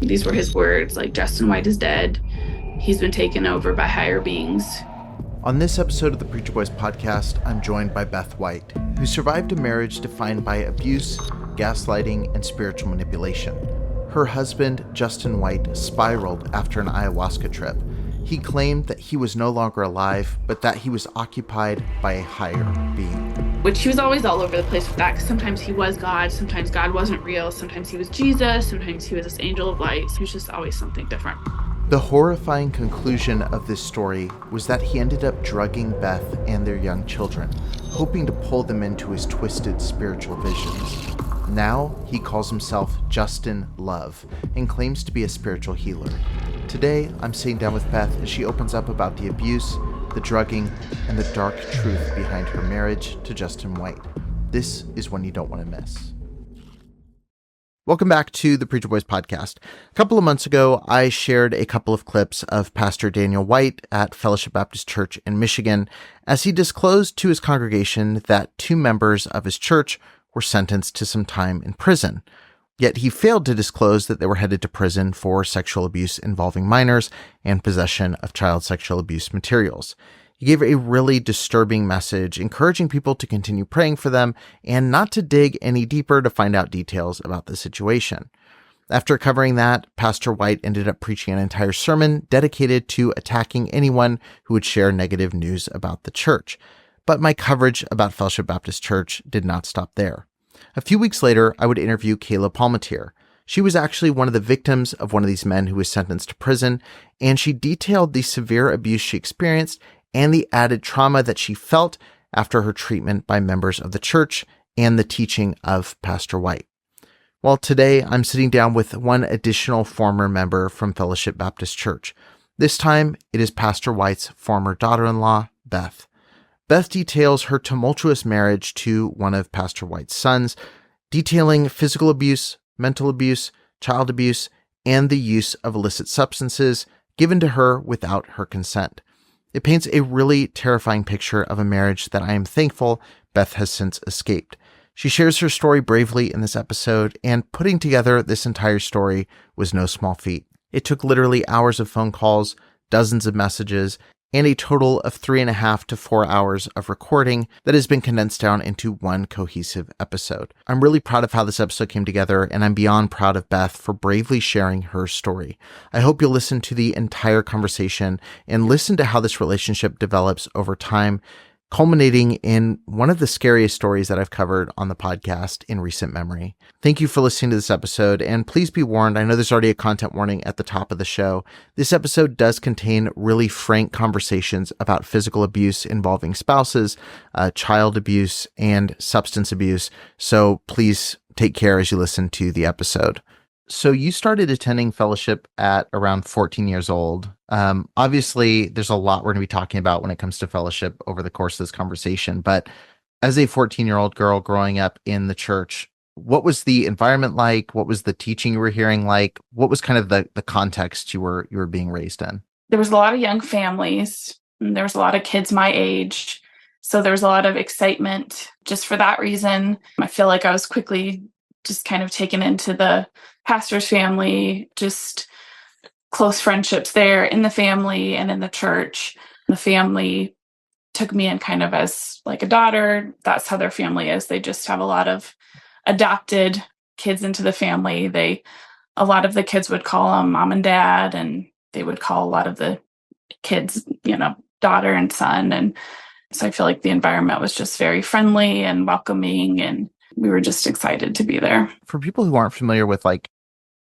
These were his words, like, Justin White is dead. He's been taken over by higher beings. On this episode of the Preacher Boys podcast, I'm joined by Beth White, who survived a marriage defined by abuse, gaslighting, and spiritual manipulation. Her husband, Justin White, spiraled after an ayahuasca trip. He claimed that he was no longer alive, but that he was occupied by a higher being. Which he was always all over the place with that, because sometimes he was God, sometimes God wasn't real, sometimes he was Jesus, sometimes he was this angel of light. So he was just always something different. The horrifying conclusion of this story was that he ended up drugging Beth and their young children, hoping to pull them into his twisted spiritual visions. Now he calls himself Justin Love and claims to be a spiritual healer. Today, I'm sitting down with Beth as she opens up about the abuse, the drugging, and the dark truth behind her marriage to Justin White. This is one you don't want to miss. Welcome back to the Preacher Boys podcast. A couple of months ago, I shared a couple of clips of Pastor Daniel White at Fellowship Baptist Church in Michigan as he disclosed to his congregation that 2 members of his church were sentenced to some time in prison. Yet he failed to disclose that they were headed to prison for sexual abuse involving minors and possession of child sexual abuse materials. He gave a really disturbing message, encouraging people to continue praying for them and not to dig any deeper to find out details about the situation. After covering that, Pastor White ended up preaching an entire sermon dedicated to attacking anyone who would share negative news about the church. But my coverage about Fellowship Baptist Church did not stop there. A few weeks later, I would interview Kayla Palmatier. She was actually one of the victims of one of these men who was sentenced to prison, and she detailed the severe abuse she experienced and the added trauma that she felt after her treatment by members of the church and the teaching of Pastor White. Well, today I'm sitting down with one additional former member from Fellowship Baptist Church. This time, it is Pastor White's former daughter-in-law, Beth. Beth details her tumultuous marriage to one of Pastor White's sons, detailing physical abuse, mental abuse, child abuse, and the use of illicit substances given to her without her consent. It paints a really terrifying picture of a marriage that I am thankful Beth has since escaped. She shares her story bravely in this episode, and putting together this entire story was no small feat. It took literally hours of phone calls, dozens of messages, and a total of 3.5 to 4 hours of recording that has been condensed down into one cohesive episode. I'm really proud of how this episode came together, and I'm beyond proud of Beth for bravely sharing her story. I hope you'll listen to the entire conversation and listen to how this relationship develops over time, culminating in one of the scariest stories that I've covered on the podcast in recent memory. Thank you for listening to this episode, and please be warned, I know there's already a content warning at the top of the show. This episode does contain really frank conversations about physical abuse involving spouses, child abuse, and substance abuse, so please take care as you listen to the episode. So you started attending fellowship at around 14 years old. Obviously, there's a lot we're going to be talking about when it comes to fellowship over the course of this conversation. But as a 14-year-old girl growing up in the church, what was the environment like? What was the teaching you were hearing like? What was kind of the context you were being raised in? There was a lot of young families, and there was a lot of kids my age. So there was a lot of excitement just for that reason. I feel like I was quickly just kind of taken into the pastor's family, just close friendships there in the family and in the church. The family took me in kind of as like a daughter. That's how their family is. They just have a lot of adopted kids into the family. A lot of the kids would call them mom and dad, and they would call a lot of the kids, daughter and son. And so I feel like the environment was just very friendly and welcoming, and we were just excited to be there. For people who aren't familiar with like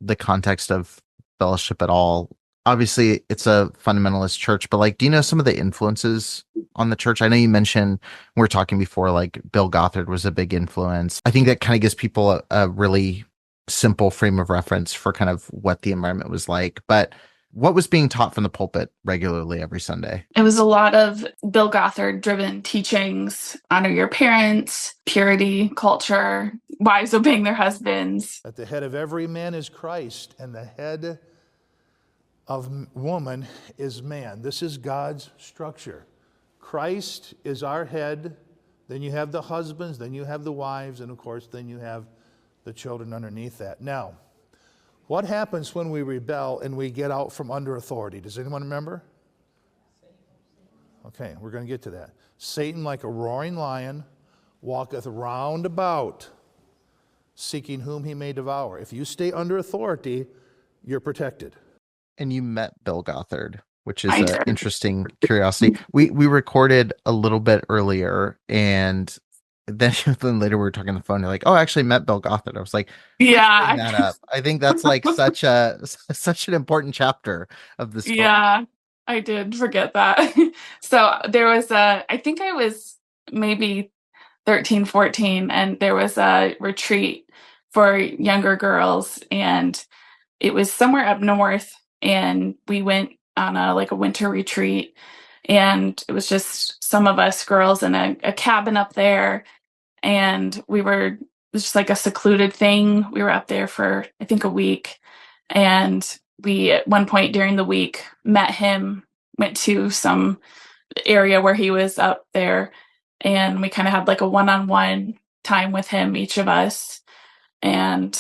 the context of fellowship at all, obviously it's a fundamentalist church, but like, do you know some of the influences on the church? I know you mentioned, we were talking before, like Bill Gothard was a big influence. I think that kind of gives people a really simple frame of reference for kind of what the environment was like. But what was being taught from the pulpit regularly every Sunday? It was a lot of Bill Gothard driven teachings: honor your parents, purity, culture, wives obeying their husbands. At the head of every man is Christ, and the head of woman is man. This is God's structure. Christ is our head, then you have the husbands, then you have the wives, and of course then you have the children underneath that. Now, What happens when we rebel and we get out from under authority? Does anyone remember? Okay, we're going to get to that. Satan, like a roaring lion, walketh round about, seeking whom he may devour. If you stay under authority, you're protected. And you met Bill Gothard, which is I an did. interesting curiosity. We recorded a little bit earlier, and then later we were talking on the phone. You're like, "Oh, I actually met Bill Gothard." I was like, "Bring Yeah. that up." I think that's like such an important chapter of the story. Yeah, I did forget that. So there was I think I was maybe 13, 14, and there was a retreat for younger girls, and it was somewhere up north, and we went on a winter retreat, and it was just some of us girls in a cabin up there, and it was just like a secluded thing. We were up there for I think a week, and we at one point during the week met him, went to some area where he was up there, and we kind of had like a one-on-one time with him, each of us. And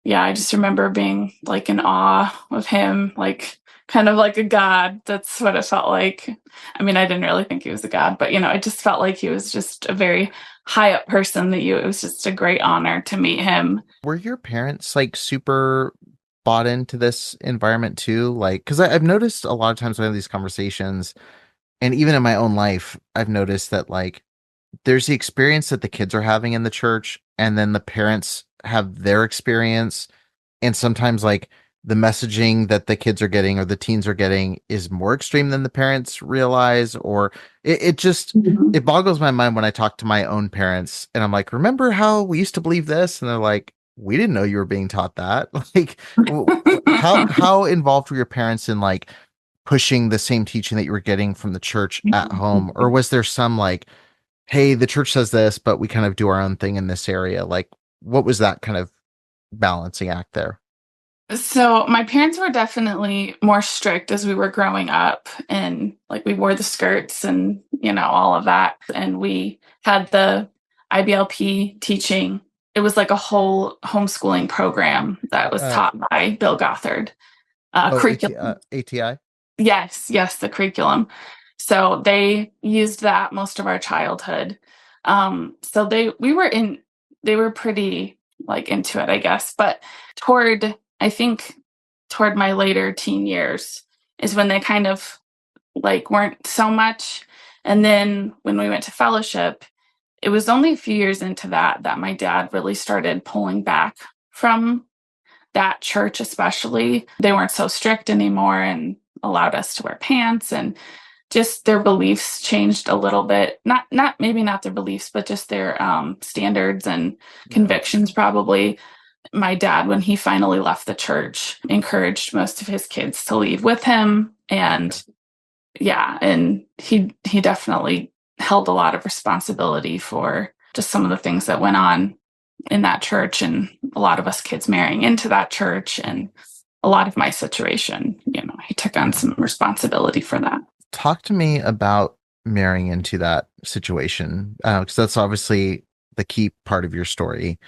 yeah, I just remember being like in awe of him, like kind of like a god. That's what it felt like. I mean, I didn't really think he was a god, but it just felt like he was just a very high up person it was just a great honor to meet him. Were your parents like super bought into this environment too? Like, because I've noticed a lot of times when I have these conversations, and even in my own life, I've noticed that like there's the experience that the kids are having in the church, and then the parents have their experience. And sometimes like the messaging that the kids are getting or the teens are getting is more extreme than the parents realize, or it just Mhm. it boggles my mind when I talk to my own parents and I'm like, remember how we used to believe this? And they're like, we didn't know you were being taught that. Like, how involved were your parents in like pushing the same teaching that you were getting from the church at home? Or was there some like, hey, the church says this, but we kind of do our own thing in this area? Like, what was that kind of balancing act there? So my parents were definitely more strict as we were growing up, and like we wore the skirts and all of that, and we had the IBLP teaching. It was like a whole homeschooling program that was Uh, taught by Bill Gothard. Curriculum. ATI. Yes, the curriculum. So they used that most of our childhood. So they were pretty like into it, I guess. But I think toward my later teen years is when they kind of like weren't so much. And then when we went to fellowship, it was only a few years into that my dad really started pulling back from that church, especially. They weren't so strict anymore and allowed us to wear pants, and just their beliefs changed a little bit. Not maybe not their beliefs, but just their standards and convictions probably. My dad, when he finally left the church, encouraged most of his kids to leave with him. And yeah, and he definitely held a lot of responsibility for just some of the things that went on in that church, and a lot of us kids marrying into that church, and a lot of my situation. He took on some responsibility for that. Talk to me about marrying into that situation, because that's obviously the key part of your story.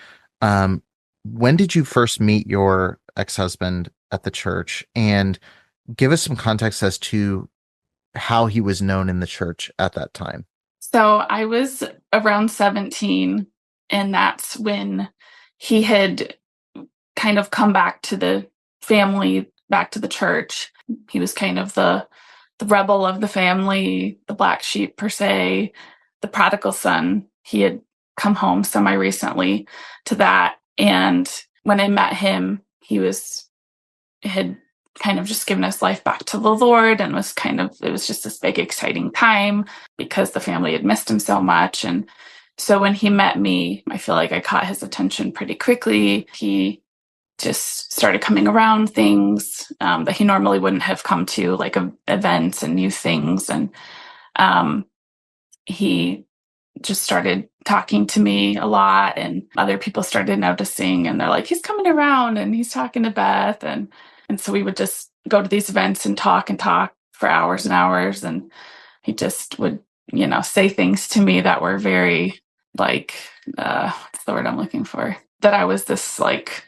Um, when did you first meet your ex-husband at the church? And give us some context as to how he was known in the church at that time. So I was around 17, and that's when he had kind of come back to the family, back to the church. He was kind of the rebel of the family, the black sheep per se, the prodigal son. He had come home semi recently to that. And when I met him, had kind of just given his life back to the Lord, and it was just this big, exciting time because the family had missed him so much. And so when he met me, I feel like I caught his attention pretty quickly. He just started coming around things that he normally wouldn't have come to, like events and new things. And he just started talking to me a lot, and other people started noticing, and they're like, he's coming around and he's talking to Beth. And so we would just go to these events and talk for hours and hours. And he just would, say things to me that were very like, what's the word I'm looking for? That I was this like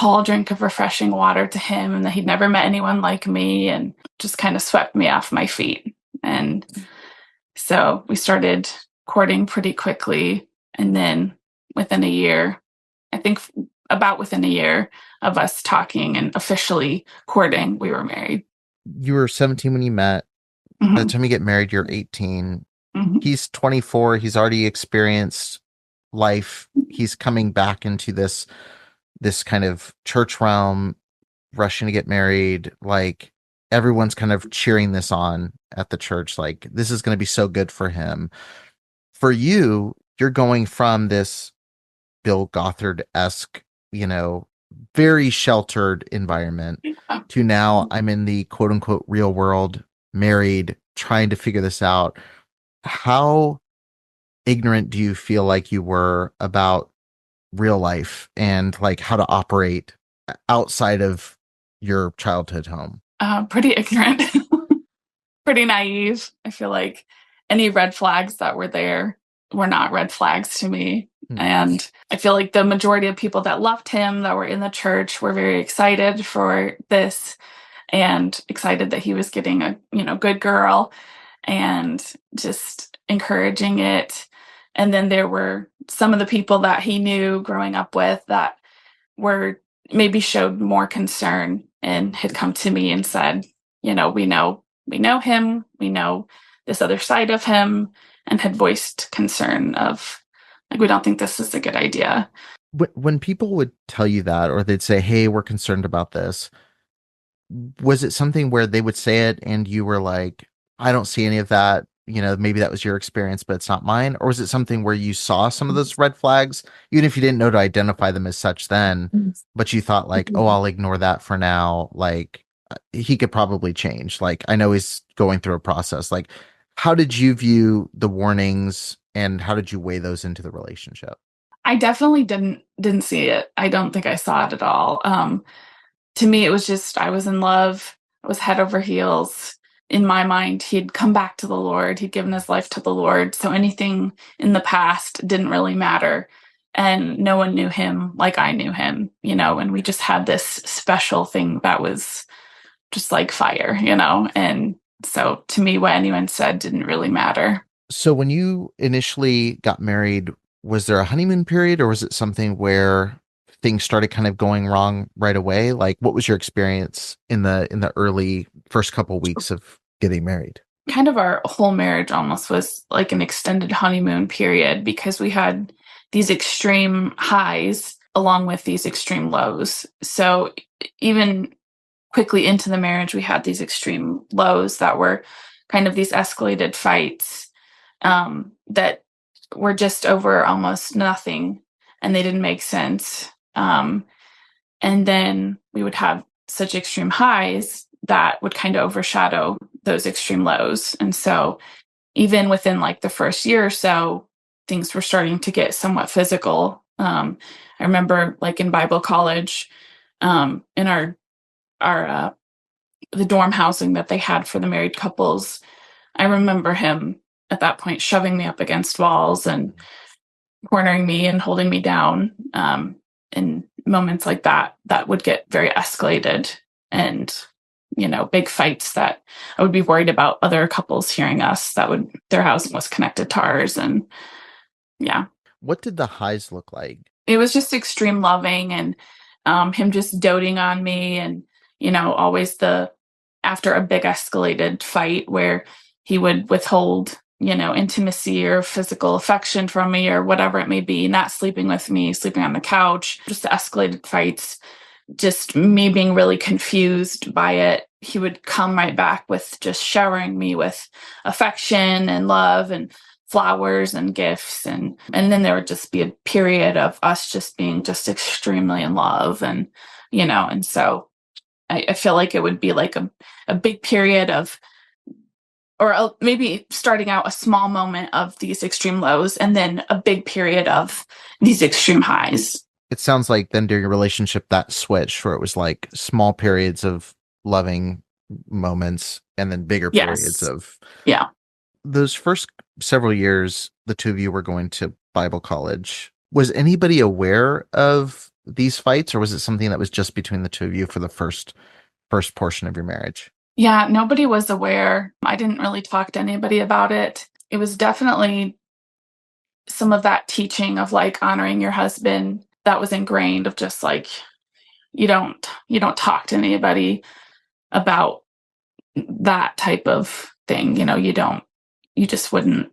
tall drink of refreshing water to him, and that he'd never met anyone like me, and just kind of swept me off my feet. And so we started courting pretty quickly. And then within a year, I think about within a year of us talking and officially courting, we were married. You were 17 when you met. By the Mm-hmm. time you get married, you're 18. Mm-hmm. He's 24. He's already experienced life. He's coming back into this kind of church realm, rushing to get married. Like, everyone's kind of cheering this on at the church. Like, this is going to be so good for him. For you, you're going from this Bill Gothard-esque, very sheltered environment Yeah. to now I'm in the quote unquote real world, married, trying to figure this out. How ignorant do you feel like you were about real life and like how to operate outside of your childhood home? Pretty ignorant, pretty naive. I feel like any red flags that were there were not red flags to me. And I feel like the majority of people that loved him, that were in the church, were very excited for this and excited that he was getting a, good girl, and just encouraging it. And then there were some of the people that he knew growing up with that were maybe showed more concern and had come to me and said, we know him, we know this other side of him, and had voiced concern of, like, we don't think this is a good idea. When people would tell you that, or they'd say, hey, we're concerned about this, was it something where they would say it and you were like, I don't see any of that, maybe that was your experience, but it's not mine? Or was it something where you saw some of those red flags, even if you didn't know to identify them as such then, but you thought like, oh, I'll ignore that for now. Like, he could probably change. Like, I know he's going through a process. Like, how did you view the warnings and how did you weigh those into the relationship? I definitely didn't see it. I don't think I saw it at all. To me, it was just, I was in love. I was head over heels. In my mind, he'd come back to the Lord. He'd given his life to the Lord. So anything in the past didn't really matter. And no one knew him like I knew him, and we just had this special thing that was just like fire, and so to me, what anyone said didn't really matter. So when you initially got married, was there a honeymoon period, or was it something where things started kind of going wrong right away? Like, what was your experience in the early first couple weeks of getting married? Kind of our whole marriage almost was like an extended honeymoon period, because we had these extreme highs along with these extreme lows. So even quickly into the marriage, we had these extreme lows that were kind of these escalated fights that were just over almost nothing, and they didn't make sense. And then we would have such extreme highs that would kind of overshadow those extreme lows. And so even within like the first year or so, things were starting to get somewhat physical. I remember like in Bible college, in our the dorm housing that they had for the married couples, I remember him at that point shoving me up against walls and cornering me and holding me down. In moments like that would get very escalated, and big fights that I would be worried about other couples hearing us, their housing was connected to ours. And yeah. What did the highs look like? It was just extreme loving, and him just doting on me, and always after a big escalated fight where he would withhold intimacy or physical affection from me or whatever it may be, not sleeping with me, sleeping on the couch, just the escalated fights, just me being really confused by it. He would come right back with just showering me with affection and love and flowers and gifts. And then there would just be a period of us just being just extremely in love. And, and so I feel like it would be like a big period of, or maybe starting out a small moment of these extreme lows, and then a big period of these extreme highs. It sounds like then during your relationship that switched where it was like small periods of loving moments and then bigger periods of those first several years. The two of you were going to Bible college. Was anybody aware of these fights, or was it something that was just between the two of you for the first portion of your marriage? Yeah, nobody was aware. I didn't really talk to anybody about it. It was definitely some of that teaching of like honoring your husband that was ingrained of just like you don't talk to anybody about that type of thing. You just wouldn't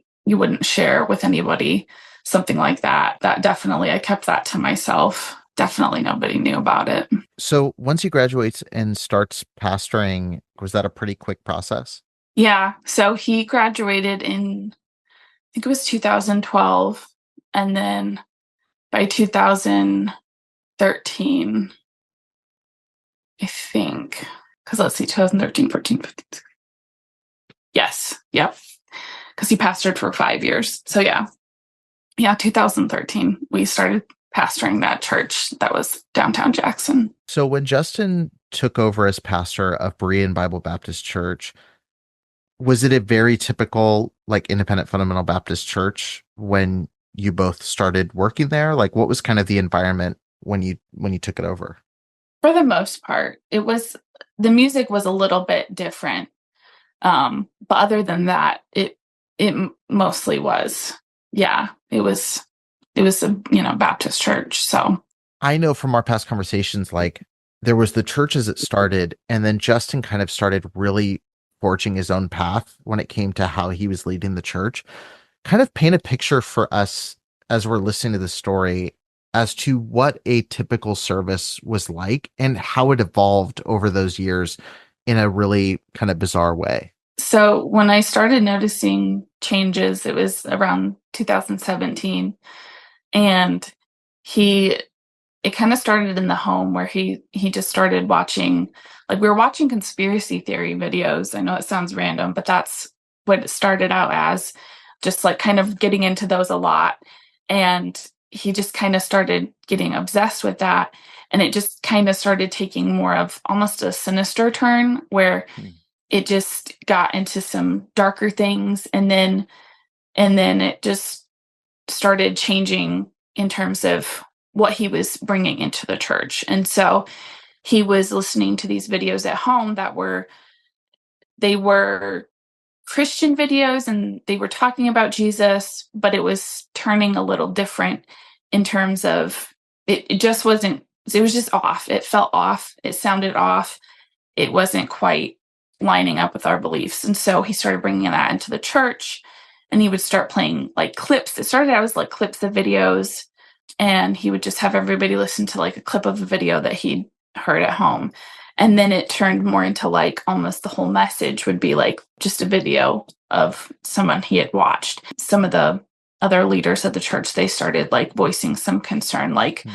share with anybody something like that. That definitely, I kept that to myself. Definitely nobody knew about it. So once he graduates and starts pastoring, was that a pretty quick process? Yeah. So he graduated in, I think it was 2012. And then by 2013, I think, because let's see, 2013, 14, 15. Yes. Yep. Because he pastored for 5 years. So yeah. Yeah. 2013, we started pastoring that church that was downtown Jackson. So when Justin took over as pastor of Berean Bible Baptist Church, was it a very typical like independent fundamental Baptist church when you both started working there? Like what was kind of the environment when you took it over? For the most part, the music was a little bit different. But other than that, it mostly was, yeah, it was a, Baptist church. So I know from our past conversations, like there was the church as it started, and then Justin kind of started really forging his own path when it came to how he was leading the church. Kind of paint a picture for us as we're listening to the story as to what a typical service was like and how it evolved over those years in a really kind of bizarre way. so when I started noticing changes, it was around 2017, and he it kind of started in the home where he just started watching, like, we were watching conspiracy theory videos. I know it sounds random, but that's what it started out as, just like kind of getting into those a lot. And he just kind of started getting obsessed with that, and it just kind of started taking more of almost a sinister turn where it just got into some darker things, and then it just started changing in terms of what he was bringing into the church. And so he was listening to these videos at home they were Christian videos, and they were talking about Jesus, but it was turning a little different in terms of it just wasn't, it was just off. It felt off. It sounded off. It wasn't quite lining up with our beliefs. And so he started bringing that into the church, and he would start playing like clips. It started out as like clips of videos, and he would just have everybody listen to like a clip of a video that he'd heard at home. And then it turned more into like almost the whole message would be like just a video of someone he had watched. Some of the other leaders of the church, they started like voicing some concern, like,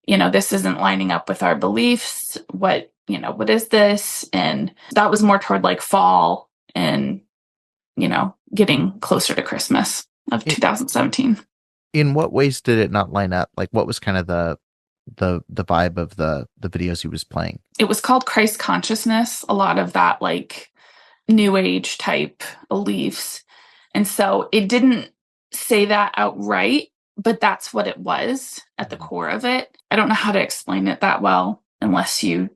this isn't lining up with our beliefs. What is this? And that was more toward like fall and, getting closer to Christmas of 2017. In what ways did it not line up? Like what was kind of the vibe of the videos he was playing? It was called Christ consciousness, a lot of that like new age type beliefs. And so it didn't say that outright, but that's what it was at the core of it. I don't know how to explain it that well unless you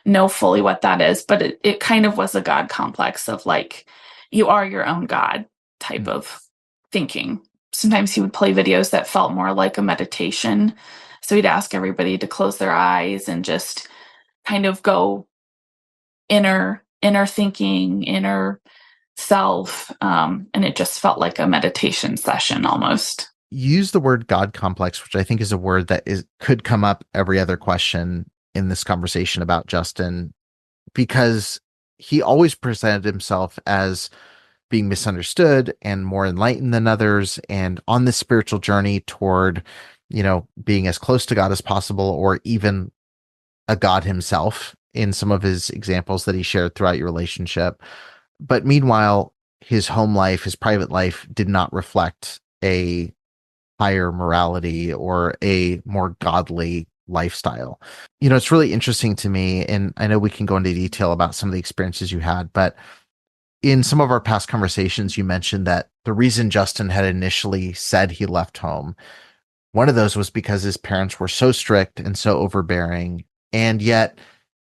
know fully what that is, but it kind of was a God complex of like, you are your own God type of thinking. Sometimes he would play videos that felt more like a meditation. So he'd ask everybody to close their eyes and just kind of go inner thinking, inner self. And it just felt like a meditation session almost. Use the word God complex, which I think is a word that could come up every other question in this conversation about Justin, because he always presented himself as being misunderstood and more enlightened than others, and on this spiritual journey toward, being as close to God as possible, or even a God himself in some of his examples that he shared throughout your relationship. But meanwhile, his home life, his private life did not reflect a higher morality or a more godly lifestyle. It's really interesting to me, and I know we can go into detail about some of the experiences you had, but in some of our past conversations, you mentioned that the reason Justin had initially said he left home One of those was because his parents were so strict and so overbearing. And yet,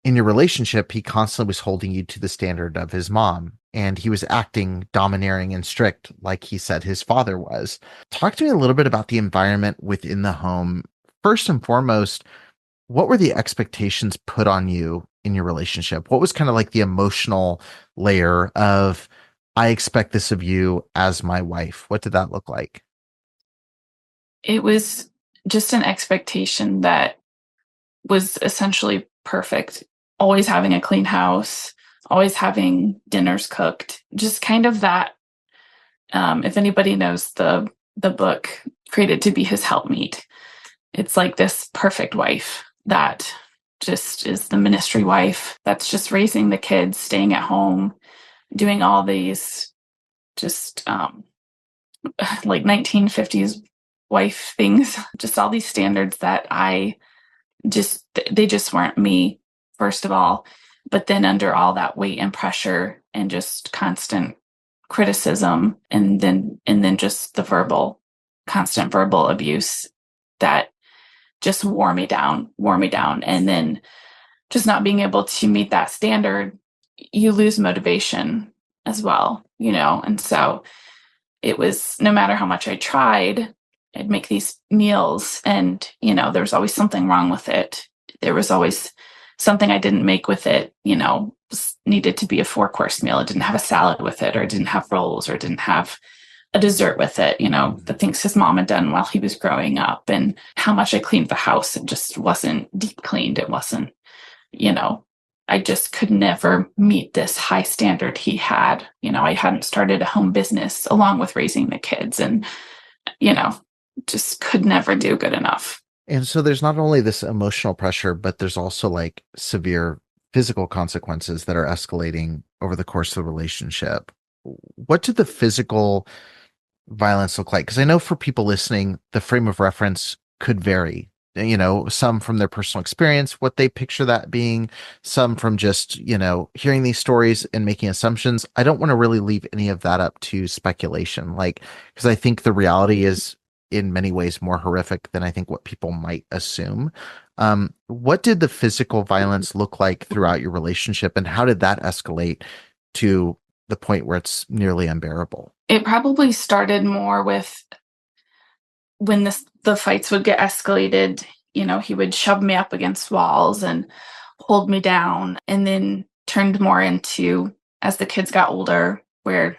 in your relationship, he constantly was holding you to the standard of his mom. And he was acting domineering and strict, like he said his father was. Talk to me a little bit about the environment within the home. First and foremost, what were the expectations put on you in your relationship? What was kind of like the emotional layer of, I expect this of you as my wife? What did that look like? It was just an expectation that was essentially perfect. Always having a clean house, always having dinners cooked, just kind of that. If anybody knows the book Created to Be His Helpmeet, it's like this perfect wife that just is the ministry wife that's just raising the kids, staying at home, doing all these just like 1950s wife things, just all these standards that they just weren't me, first of all. But then under all that weight and pressure and just constant criticism and then just the constant verbal abuse that just wore me down. And then just not being able to meet that standard, you lose motivation as well, And so it was, no matter how much I tried, I'd make these meals and, there was always something wrong with it. There was always something I didn't make with it, needed to be a 4-course meal. It didn't have a salad with it, or it didn't have rolls, or it didn't have a dessert with it, the things his mom had done while he was growing up, and how much I cleaned the house. It just wasn't deep cleaned. It wasn't, I just could never meet this high standard he had. I hadn't started a home business along with raising the kids, and, just could never do good enough. And so there's not only this emotional pressure, but there's also like severe physical consequences that are escalating over the course of the relationship. What did the physical violence look like? Because I know for people listening, the frame of reference could vary. Some from their personal experience, what they picture that being, some from just, hearing these stories and making assumptions. I don't want to really leave any of that up to speculation, because I think the reality is in many ways more horrific than I think what people might assume. What did the physical violence look like throughout your relationship, and how did that escalate to the point where it's nearly unbearable? It probably started more with when the fights would get escalated. He would shove me up against walls and hold me down, and then turned more into, as the kids got older, where,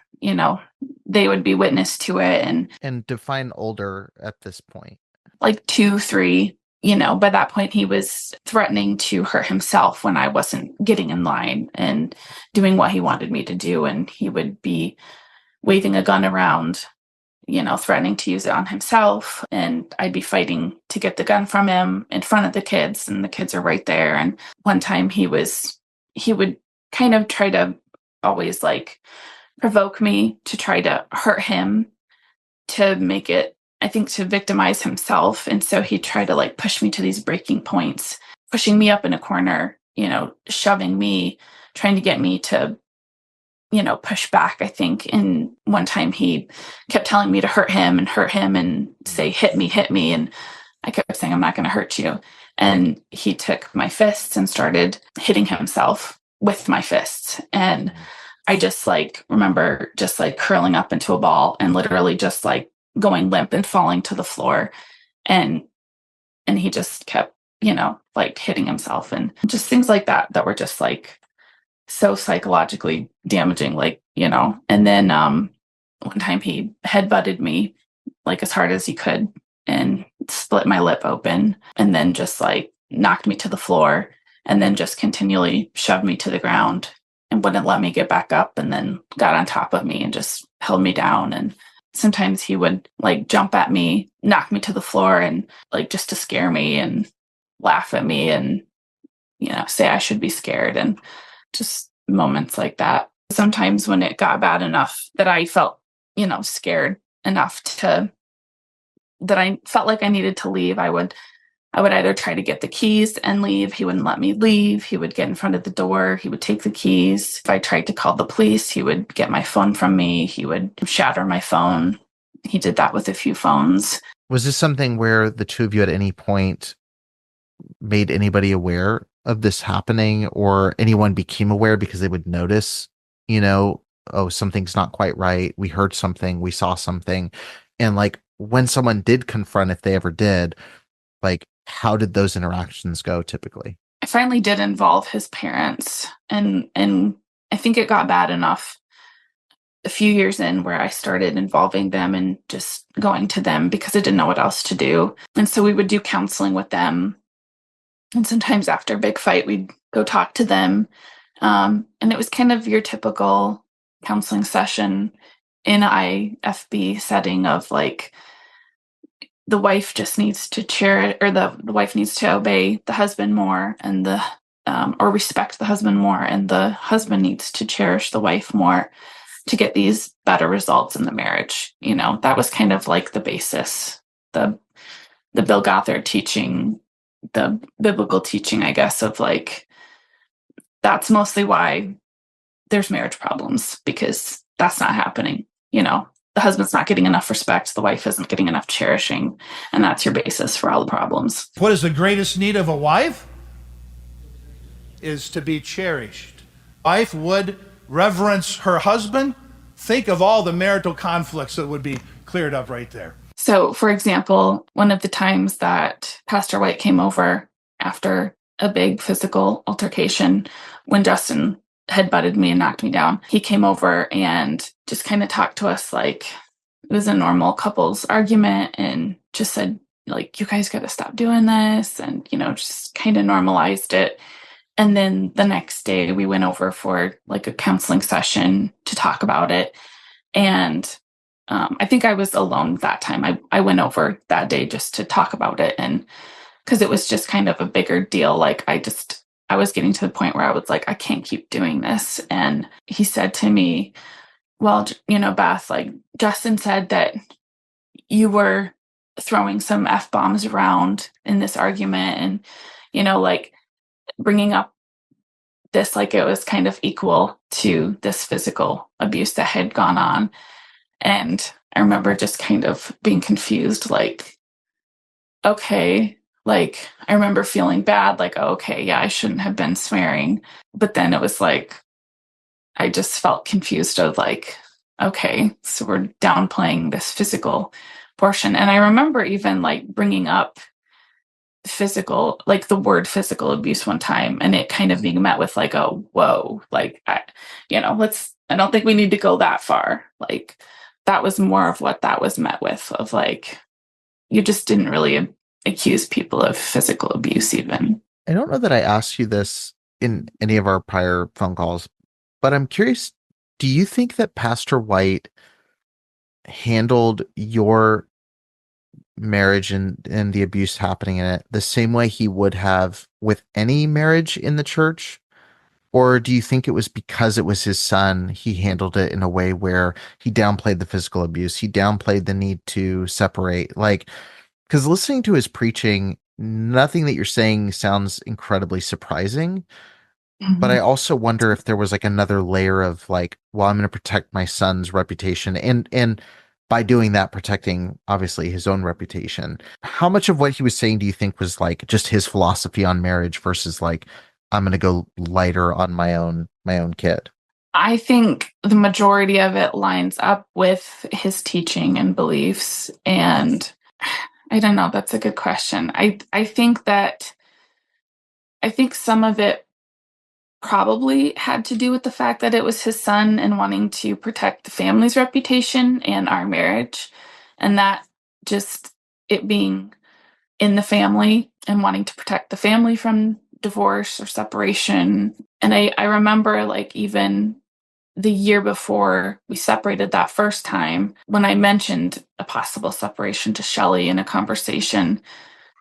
they would be witness to it. And define older at this point. Like 2, 3, by that point he was threatening to hurt himself when I wasn't getting in line and doing what he wanted me to do. And he would be waving a gun around, threatening to use it on himself. And I'd be fighting to get the gun from him in front of the kids, and the kids are right there. And one time he would kind of try to always like provoke me to try to hurt him, to make it, I think, to victimize himself. And so he tried to like push me to these breaking points, pushing me up in a corner, shoving me, trying to get me to, push back, I think. And one time he kept telling me to hurt him and say, hit me. And I kept saying, I'm not going to hurt you. And he took my fists and started hitting himself with my fists. And I just remember just curling up into a ball and literally just going limp and falling to the floor. And he just kept, hitting himself, and just things like that were just so psychologically damaging, and then one time he headbutted me as hard as he could and split my lip open, and then just knocked me to the floor, and then just continually shoved me to the ground and wouldn't let me get back up, and then got on top of me and just held me down. And sometimes he would jump at me, knock me to the floor, and just to scare me and laugh at me and, say I should be scared, and just moments like that. Sometimes when it got bad enough that I felt, scared enough that I felt like I needed to leave, I would either try to get the keys and leave. He wouldn't let me leave. He would get in front of the door. He would take the keys. If I tried to call the police, he would get my phone from me. He would shatter my phone. He did that with a few phones. Was this something where the two of you at any point made anybody aware of this happening, or anyone became aware because they would notice, you know, oh, something's not quite right. We heard something, we saw something. And like when someone did confront, if they ever did, like how did those interactions go typically? I finally did involve his parents, and I think it got bad enough a few years in where I started involving them and just going to them because I didn't know what else to do. And so we would do counseling with them. And sometimes after a big fight, we'd go talk to them. And it was kind of your typical counseling session in an IFB setting of like, the wife just needs to cheer, or the wife needs to obey the husband more, and or respect the husband more, and the husband needs to cherish the wife more to get these better results in the marriage. That was kind of like the basis, the Bill Gothard teaching, the biblical teaching, I guess, of like, that's mostly why there's marriage problems, because that's not happening. The husband's not getting enough respect, the wife isn't getting enough cherishing, and that's your basis for all the problems. What is the greatest need of a wife? Is to be cherished. Wife would reverence her husband. Think of all the marital conflicts that would be cleared up right there. So, for example, one of the times that Pastor White came over after a big physical altercation, when Justin had butted me and knocked me down, he came over and just kind of talked to us like it was a normal couples argument, and just said, like, you guys got to stop doing this, and, just kind of normalized it. And then the next day we went over for like a counseling session to talk about it. And I think I was alone that time. I went over that day just to talk about it. And because it was just kind of a bigger deal. Like I was getting to the point where I was like, I can't keep doing this. And he said to me, well, Beth, like Justin said that you were throwing some F-bombs around in this argument, and, like bringing up this like it was kind of equal to this physical abuse that had gone on. And I remember just kind of being confused, like, okay, like I remember feeling bad, like, oh, okay, yeah, I shouldn't have been swearing. But then it was like, I just felt confused of like, okay, so we're downplaying this physical portion. And I remember even like bringing up physical, like the word physical abuse one time, and it kind of being met with like, oh, whoa, like, I don't think we need to go that far. Like, that was more of what that was met with, of like, you just didn't really accuse people of physical abuse even. I don't know that I asked you this in any of our prior phone calls, but I'm curious, do you think that Pastor White handled your marriage and the abuse happening in it the same way he would have with any marriage in the church? Or do you think it was because it was his son, he handled it in a way where he downplayed the physical abuse, he downplayed the need to separate? Like, because listening to his preaching, nothing that you're saying sounds incredibly surprising. But I also wonder if there was like another layer of like, well, I'm going to protect my son's reputation, and by doing that, protecting obviously his own reputation. How much of what he was saying do you think was like just his philosophy on marriage versus like, I'm going to go lighter on my own kid? I think the majority of it lines up with his teaching and beliefs. And I don't know, that's a good question. I think some of it probably had to do with the fact that it was his son and wanting to protect the family's reputation and our marriage, and that just it being in the family and wanting to protect the family from divorce or separation. And I remember like even the year before we separated that first time, when I mentioned a possible separation to Shelley in a conversation,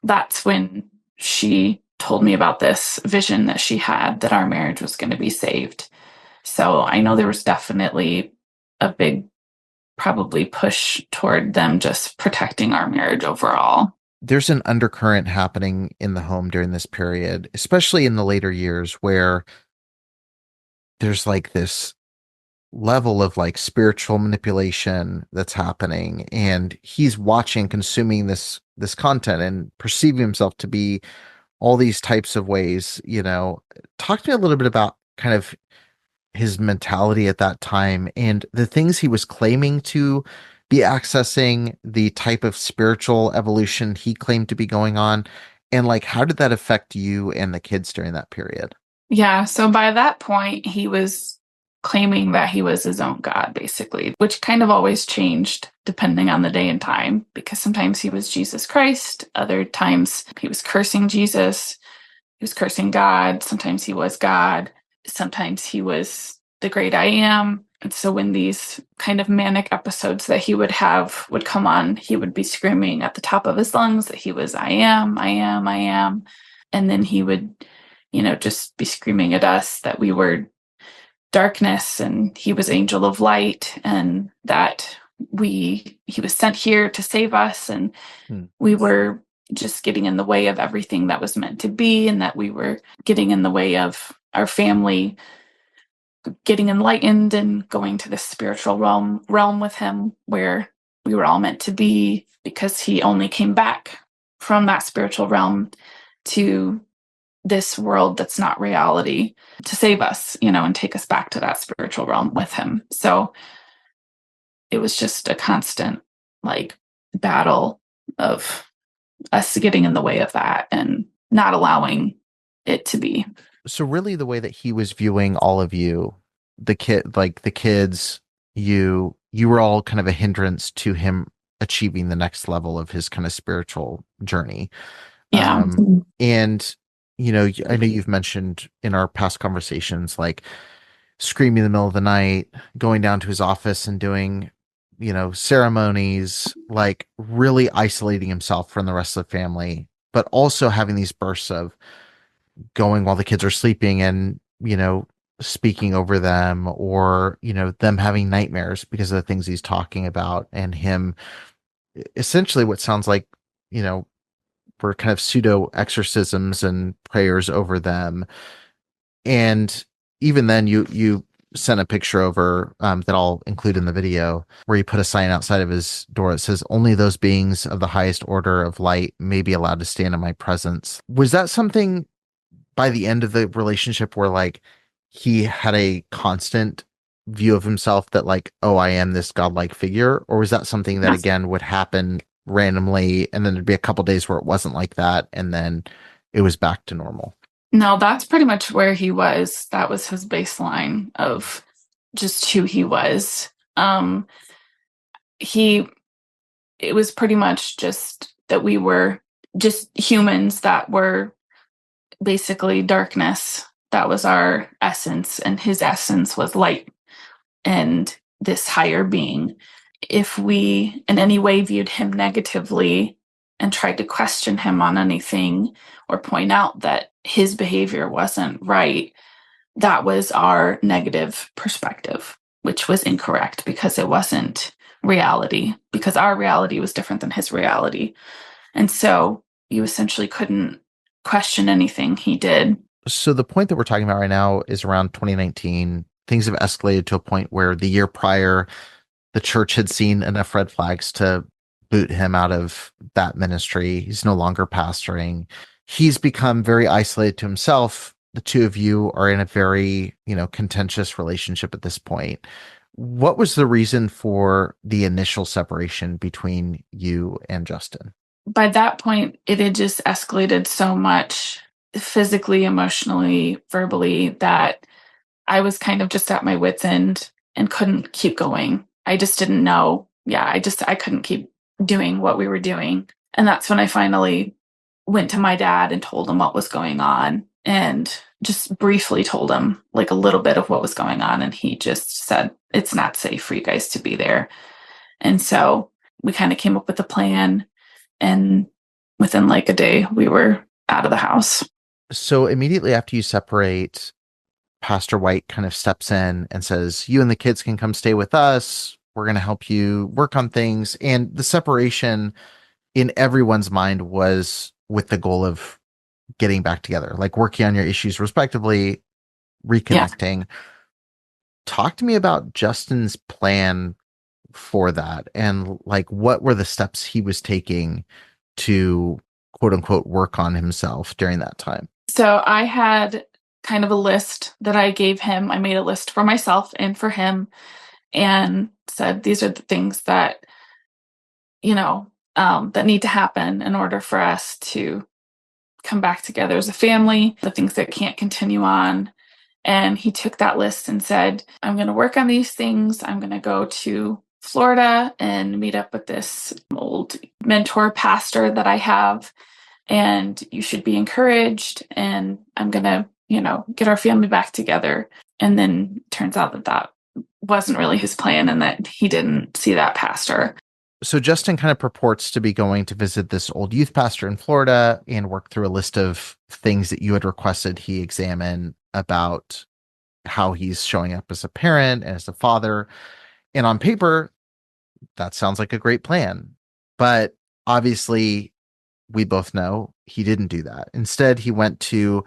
that's when she told me about this vision that she had that our marriage was going to be saved. So I know there was definitely a big, probably push toward them just protecting our marriage overall. There's an undercurrent happening in the home during this period, especially in the later years, where there's like this level of like spiritual manipulation that's happening, and he's watching, consuming this content and perceiving himself to be all these types of ways. Talk to me a little bit about kind of his mentality at that time and the things he was claiming to be accessing, the type of spiritual evolution he claimed to be going on, and like how did that affect you and the kids during that period? Yeah, so by that point, he was claiming that he was his own God, basically, which kind of always changed depending on the day and time, because sometimes he was Jesus Christ, other times he was cursing Jesus, he was cursing God, sometimes he was God, sometimes he was the great I am. And so when these kind of manic episodes that he would have would come on, he would be screaming at the top of his lungs that he was I am, I am, I am. And then he would, just be screaming at us that we were darkness and he was angel of light and that he was sent here to save us and Hmm. we were just getting in the way of everything that was meant to be and that we were getting in the way of our family getting enlightened and going to this spiritual realm with him where we were all meant to be because he only came back from that spiritual realm to this world that's not reality to save us, and take us back to that spiritual realm with him. So it was just a constant like battle of us getting in the way of that and not allowing it to be. So really the way that he was viewing all of you, the kids, you were all kind of a hindrance to him achieving the next level of his kind of spiritual journey. Yeah. And I know you've mentioned in our past conversations, like screaming in the middle of the night, going down to his office and doing, ceremonies, like really isolating himself from the rest of the family, but also having these bursts of going while the kids are sleeping and, speaking over them, or, them having nightmares because of the things he's talking about, and him essentially what sounds like, you know, for kind of pseudo exorcisms and prayers over them. And even then, you sent a picture over, that I'll include in the video, where you put a sign outside of his door that says, "Only those beings of the highest order of light may be allowed to stand in my presence." Was that something by the end of the relationship where like he had a constant view of himself that like, oh, I am this godlike figure? Or was that something that Yes. again would happen randomly and then there'd be a couple days where it wasn't like that and then it was back to normal? No, that's pretty much where he was. That was his baseline of just who he was. He it was pretty much just that we were just humans that were basically darkness. That was our essence, and his essence was light and this higher being. If we in any way viewed him negatively and tried to question him on anything or point out that his behavior wasn't right, that was our negative perspective, which was incorrect because it wasn't reality, because our reality was different than his reality. And so you essentially couldn't question anything he did. So the point that we're talking about right now is around 2019. Things have escalated to a point where the year prior, the church had seen enough red flags to boot him out of that ministry. He's no longer pastoring. He's become very isolated to himself. The two of you are in a very, contentious relationship at this point. What was the reason for the initial separation between you and Justin? By that point, it had just escalated so much physically, emotionally, verbally that I was kind of just at my wit's end and couldn't keep going. I just didn't know. Yeah, I couldn't keep doing what we were doing. And that's when I finally went to my dad and told him what was going on and just briefly told him like a little bit of what was going on. And he just said, it's not safe for you guys to be there. And so we kind of came up with a plan. And within like a day, we were out of the house. So immediately after you separate, Pastor White kind of steps in and says, "You and the kids can come stay with us. We're going to help you work on things." And the separation in everyone's mind was with the goal of getting back together, like working on your issues respectively, Yeah. reconnecting. Talk to me about Justin's plan for that and like what were the steps he was taking to quote unquote work on himself during that time. So I had kind of a list that I gave him. I made a list for myself and for him and said, these are the things that, that need to happen in order for us to come back together as a family, the things that can't continue on. And he took that list and said, I'm going to work on these things. I'm going to go to Florida and meet up with this old mentor pastor that I have. And you should be encouraged. And I'm going to, get our family back together. And then it turns out that wasn't really his plan and that he didn't see that pastor. So Justin kind of purports to be going to visit this old youth pastor in Florida and work through a list of things that you had requested he examine about how he's showing up as a parent and as a father. And on paper, that sounds like a great plan. But obviously, we both know he didn't do that. Instead, he went to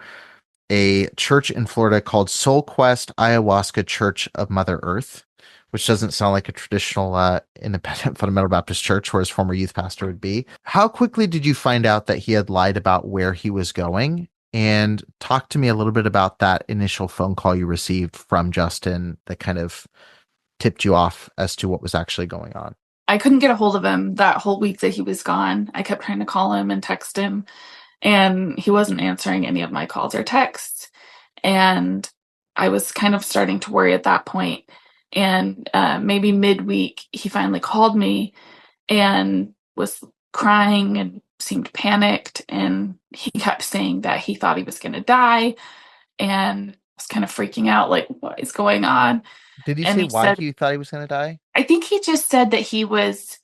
a church in Florida called Soul Quest Ayahuasca Church of Mother Earth, which doesn't sound like a traditional independent fundamental Baptist church where his former youth pastor would be. How quickly did you find out that he had lied about where he was going? And talk to me a little bit about that initial phone call you received from Justin that kind of tipped you off as to what was actually going on. I couldn't get a hold of him that whole week that he was gone. I kept trying to call him and text him, and he wasn't answering any of my calls or texts. And I was kind of starting to worry at that point. And maybe midweek, he finally called me and was crying and seemed panicked. And he kept saying that he thought he was going to die. And I was kind of freaking out, like, what is going on? Did he And say he why said, he thought he was going to die? I think he just said that he was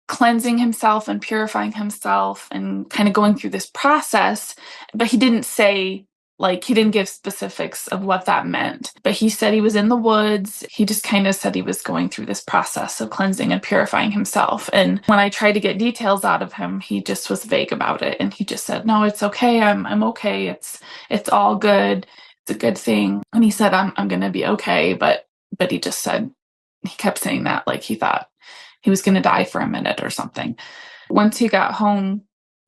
cleansing himself and purifying himself and kind of going through this process, but he didn't say, like, he didn't give specifics of what that meant. But he said he was in the woods. He just kind of said he was going through this process of cleansing and purifying himself. And when I tried to get details out of him, he just was vague about it. And he just said, no, it's okay. I'm okay. It's all good. It's a good thing. And he said, I'm going to be okay. But he just said, he kept saying that like he thought he was going to die for a minute or something. Once he got home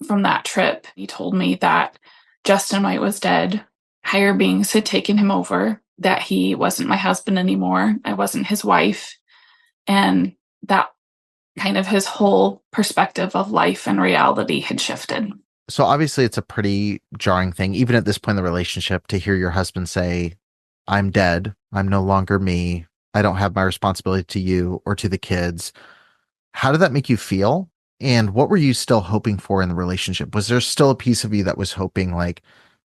from that trip, he told me that Justin White was dead. Higher beings had taken him over, that he wasn't my husband anymore. I wasn't his wife. And that kind of his whole perspective of life and reality had shifted. So obviously it's a pretty jarring thing, even at this point in the relationship, to hear your husband say, I'm dead. I'm no longer me. I don't have my responsibility to you or to the kids. How did that make you feel? And what were you still hoping for in the relationship? Was there still a piece of you that was hoping, like,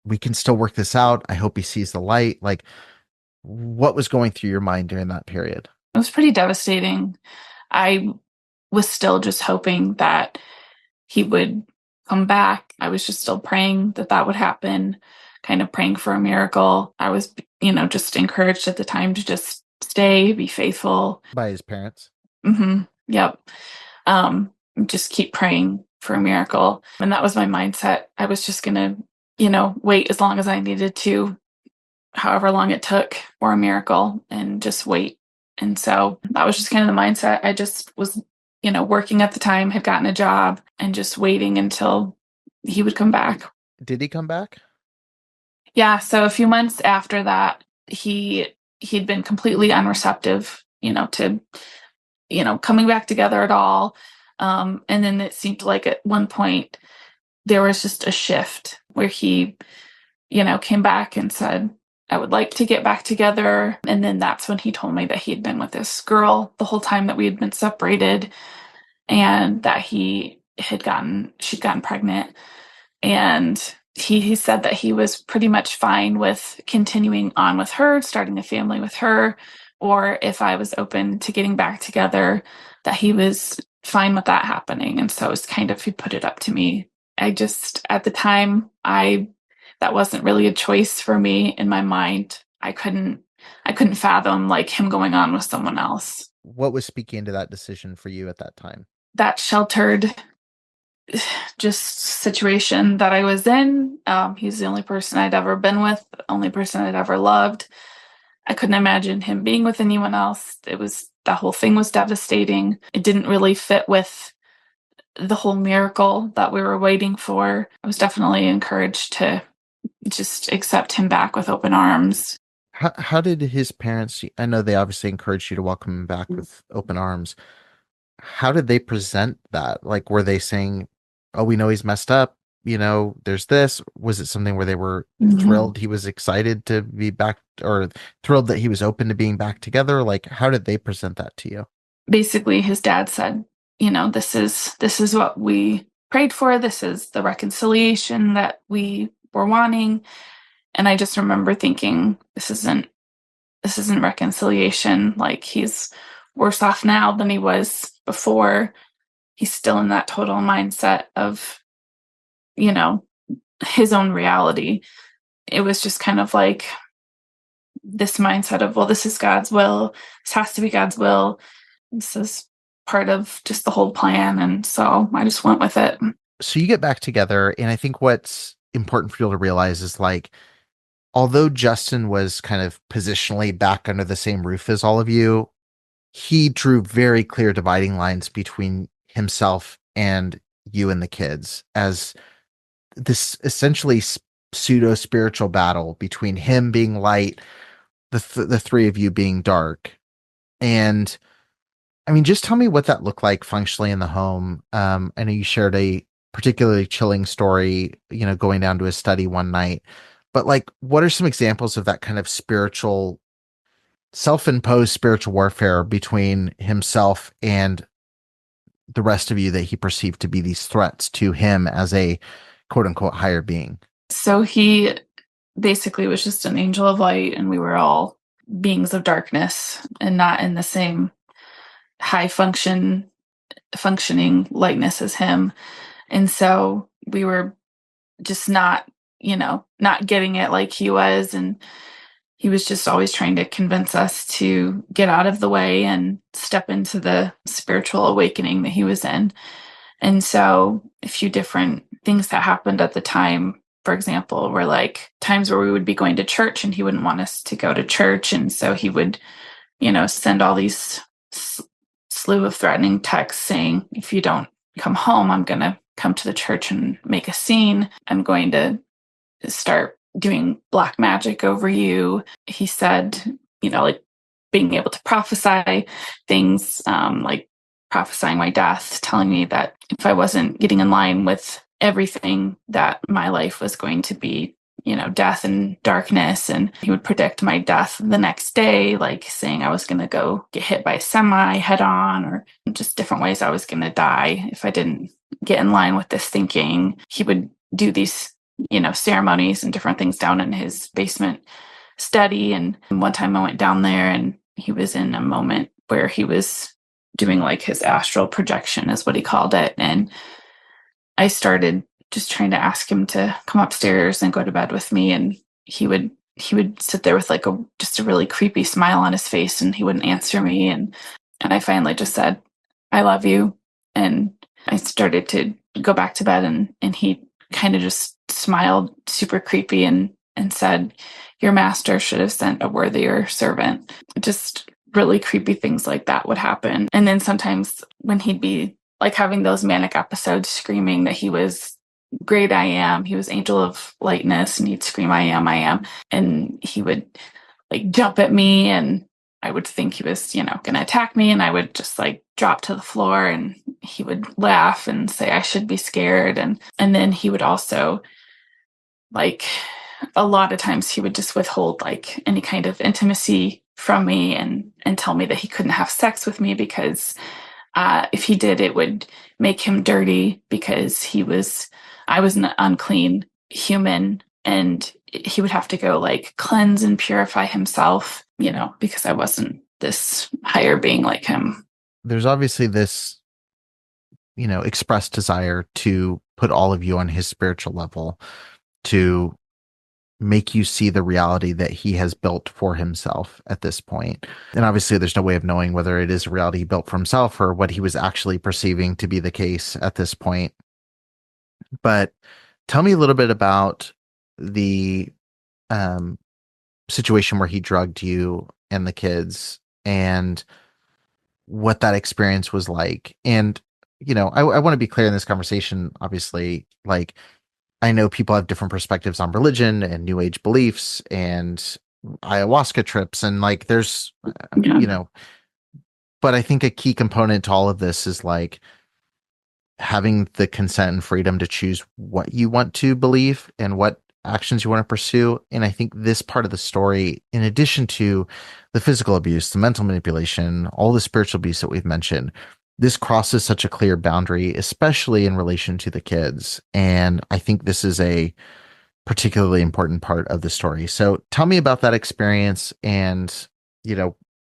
we can still work this out? I hope he sees the light. Like, what was going through your mind during that period? It was pretty devastating. I was still just hoping that he would come back. I was just still praying that would happen, kind of praying for a miracle. I was, just encouraged at the time to just stay, be faithful. By his parents? Mm-hmm. Yep. Just keep praying for a miracle. And that was my mindset. I was just going to, wait as long as I needed to, however long it took for a miracle, and just wait. And so that was just kind of the mindset. I just was, working at the time, had gotten a job, and just waiting until he would come back. Did he come back? Yeah. So a few months after that, he'd been completely unreceptive, to, coming back together at all. And then it seemed like at one point there was just a shift where he, came back and said, I would like to get back together. And then that's when he told me that he had been with this girl the whole time that we had been separated, and that she'd gotten pregnant. And he said that he was pretty much fine with continuing on with her, starting a family with her, or if I was open to getting back together, that he was fine with that happening. And so it's kind of, he put it up to me. I just, at the time, that wasn't really a choice for me in my mind. I couldn't fathom like him going on with someone else. What was speaking to that decision for you at that time? That sheltered just situation that I was in. He's the only person I'd ever been with, the only person I'd ever loved. I couldn't imagine him being with anyone else. The whole thing was devastating. It didn't really fit with the whole miracle that we were waiting for. I was definitely encouraged to just accept him back with open arms. How did his parents, I know they obviously encouraged you to welcome him back with open arms. How did they present that? Like, were they saying, oh, we know he's messed up, there's this? Was it something where they were thrilled he was excited to be back, or thrilled that he was open to being back together? Like, how did they present that to you? Basically, his dad said, this is what we prayed for. This is the reconciliation that we were wanting. And I just remember thinking, this isn't reconciliation. Like, he's worse off now than he was before. He's still in that total mindset of, his own reality. It was just kind of like this mindset of, well, this is God's will. This has to be God's will. This is part of just the whole plan. And so I just went with it. So you get back together, and I think what's important for people to realize is, like, although Justin was kind of positionally back under the same roof as all of you, he drew very clear dividing lines between himself and you and the kids, as this essentially pseudo spiritual battle between him being light, the three of you being dark. And I mean, just tell me what that looked like functionally in the home. I know you shared a particularly chilling story, going down to his study one night, but, like, what are some examples of that kind of spiritual, self-imposed spiritual warfare between himself and the rest of you that he perceived to be these threats to him as a quote unquote higher being? So he basically was just an angel of light, and we were all beings of darkness and not in the same high functioning lightness as him. And so we were just not getting it like he was. And he was just always trying to convince us to get out of the way and step into the spiritual awakening that he was in. And so a few different things that happened at the time, for example, were like times where we would be going to church and he wouldn't want us to go to church. And so he would, send all these slew of threatening texts saying, if you don't come home, I'm going to come to the church and make a scene. I'm going to start doing black magic over you. He said, like being able to prophesy things, like prophesying my death, telling me that if I wasn't getting in line with everything, that my life was going to be, death and darkness. And he would predict my death the next day, like saying I was going to go get hit by a semi head on, or just different ways I was going to die if I didn't get in line with this thinking. He would do these ceremonies and different things down in his basement study. And one time I went down there and he was in a moment where he was doing like his astral projection is what he called it. And I started just trying to ask him to come upstairs and go to bed with me. And he would sit there with like just a really creepy smile on his face, and he wouldn't answer me. And I finally just said, I love you. And I started to go back to bed, and he kind of just smiled super creepy and said, your master should have sent a worthier servant. Just really creepy things like that would happen. And then sometimes when he'd be like having those manic episodes, screaming that he was great, I am, he was angel of lightness, and he'd scream, I am. And he would like jump at me, and I would think he was, going to attack me. And I would just like drop to the floor, and he would laugh and say I should be scared. And then he would also, like, a lot of times he would just withhold like any kind of intimacy from me and tell me that he couldn't have sex with me because if he did, it would make him dirty, because I was an unclean human, and he would have to go like cleanse and purify himself, because I wasn't this higher being like him. There's obviously this, expressed desire to put all of you on his spiritual level, to make you see the reality that he has built for himself at this point. And obviously there's no way of knowing whether it is a reality he built for himself or what he was actually perceiving to be the case at this point. But tell me a little bit about the situation where he drugged you and the kids, and what that experience was like. And, I want to be clear in this conversation, obviously, like, I know people have different perspectives on religion and new age beliefs and ayahuasca trips. And like, there's, Yeah. you know, but I think a key component to all of this is like having the consent and freedom to choose what you want to believe and what actions you want to pursue. And I think this part of the story, in addition to the physical abuse, the mental manipulation, all the spiritual abuse that we've mentioned, this crosses such a clear boundary, especially in relation to the kids. And I think this is a particularly important part of the story. So tell me about that experience and,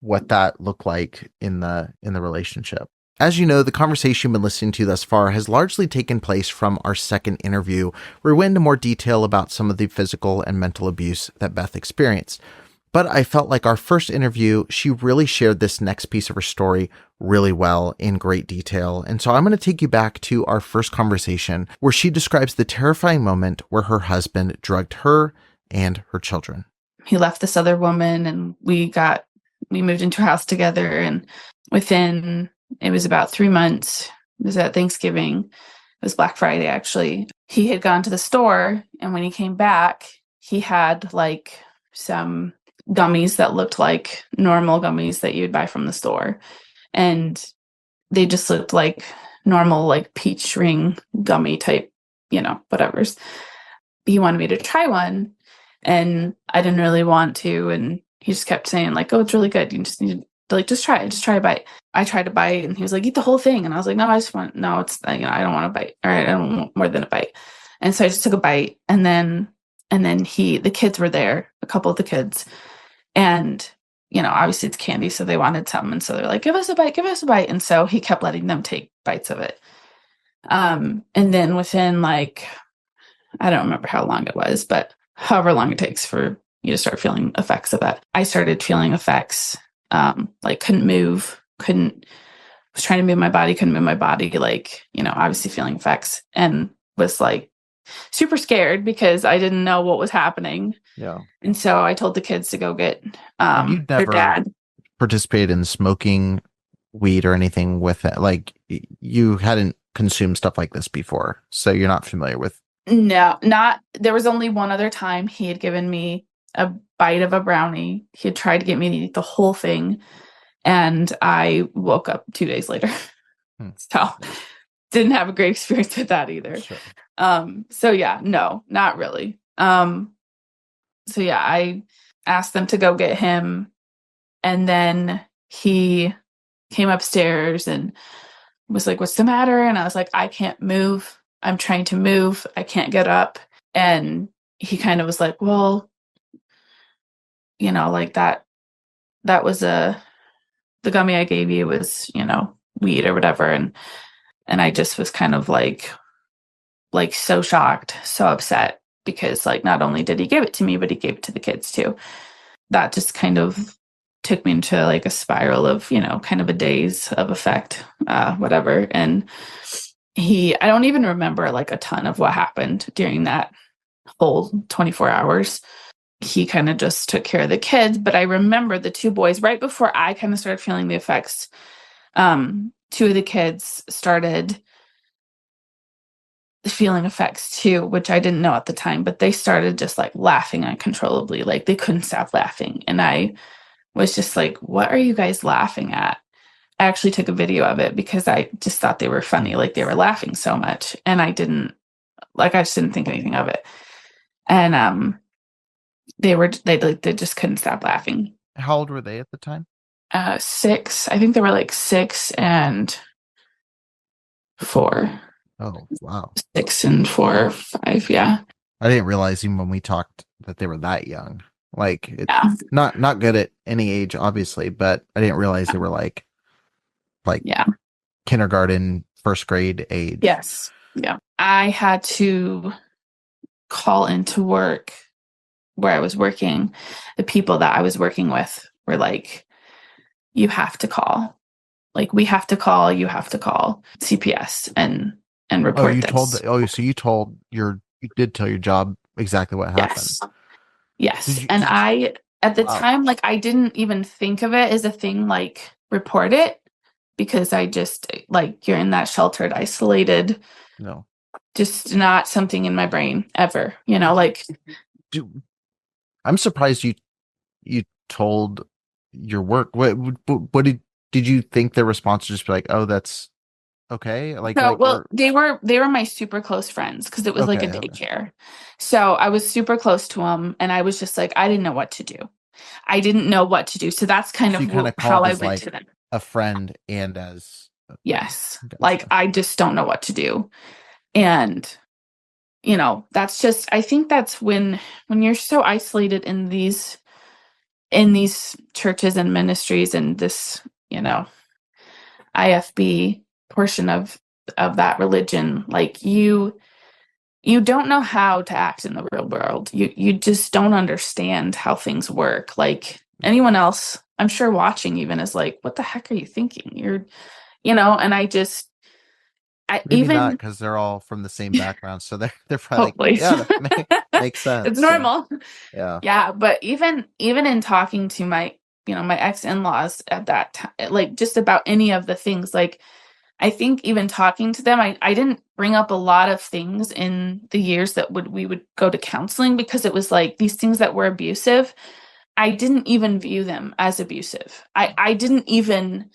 what that looked like in the relationship. As you know, the conversation you've been listening to thus far has largely taken place from our second interview, where we went into more detail about some of the physical and mental abuse that Beth experienced. But I felt like our first interview, she really shared this next piece of her story really well in great detail. And so I'm going to take you back to our first conversation where she describes the terrifying moment where her husband drugged her and her children. He left this other woman and we moved into a house together, and it was about 3 months. It was at Thanksgiving. It was Black Friday, actually. He had gone to the store, and when he came back, he had like some gummies that looked like normal gummies that you would buy from the store. And they just looked like normal, like peach ring gummy type, whatever's. He wanted me to try one, and I didn't really want to. And he just kept saying like, oh, it's really good. You just need to like, just try a bite. I tried a bite, and he was like, eat the whole thing. And I was like, no, it's, I don't want a bite. All right. I don't want more than a bite. And so I just took a bite, and then the kids were there, a couple of the kids. And, obviously it's candy, so they wanted some. And so they're like, give us a bite. And so he kept letting them take bites of it. And then within like, I don't remember how long it was, but however long it takes for you to start feeling effects of that, I started feeling effects. Like couldn't move, was trying to move my body, couldn't move my body, like, obviously feeling effects, and was like super scared because I didn't know what was happening. Yeah. And so I told the kids to go get You'd their never dad. participated in smoking weed or anything with it. Like you hadn't consumed stuff like this before, so you're not familiar with. No, not, there was only one other time he had given me a bite of a brownie. He had tried to get me to eat the whole thing, and I woke up 2 days later. So didn't have a great experience with that either. Sure. So yeah, no, not really. So yeah, I asked them to go get him, and then he came upstairs and was like, what's the matter? And I was like, I can't move. I'm trying to move. I can't get up. And he kind of was like, well, like that was the gummy I gave you was, weed or whatever. And I just was kind of like so shocked, so upset, because like, not only did he give it to me, but he gave it to the kids too. That just kind of took me into like a spiral of, kind of a daze of effect, whatever. And I don't even remember like a ton of what happened during that whole 24 hours. He kind of just took care of the kids, but I remember the two boys right before I kind of started feeling the effects. Two of the kids started feeling effects too, which I didn't know at the time, but they started just like laughing uncontrollably. Like they couldn't stop laughing. And I was just like, what are you guys laughing at? I actually took a video of it because I just thought they were funny. Like they were laughing so much, and I just didn't think anything of it. And, they just couldn't stop laughing. How old were they at the time? 6. I think they were like 6 and 4. Oh, wow. 6 and 4 or 5. Yeah. I didn't realize even when we talked that they were that young. Like, Yeah. not good at any age, obviously, but I didn't realize they were like Yeah. kindergarten, first grade age. Yes. Yeah. I had to call into work where I was working. The people that I was working with were like, you have to call. Like, we have to call, you have to call CPS and report this. You did tell your job exactly what happened. Yes. And I At the Wow. time, like, I didn't even think of it as a thing, like, report it, because I just, like, you're in that sheltered, isolated, No. just not something in my brain ever, you know, like, I'm surprised you told your work. What did you think their response would just be like, oh, that's okay? so, well, Or they were my super close friends because it was like a okay, okay. daycare. So I was super close to them, and I was just like, I didn't know what to do. I didn't know what to do. So that's kind So of you kind of how called I as went like to them. a friend and as Yes. Like, gotcha. I just don't know what to do. And, that's just, I think that's when you're so isolated in these churches and ministries and this, IFB portion of that religion, like, you don't know how to act in the real world. You just don't understand how things work. Like, anyone else, I'm sure watching even, is like, what the heck are you thinking? And I Maybe not even because they're all from the same background, so they're probably like, hopefully yeah, that makes it's sense. Yeah, normal. yeah. Yeah, but even in talking to my ex-in-laws at that time, like, just about any of the things, like, I think even talking to them, I didn't bring up a lot of things in the years that we would go to counseling, because it was like these things that were abusive. I didn't even view them as abusive. I didn't even,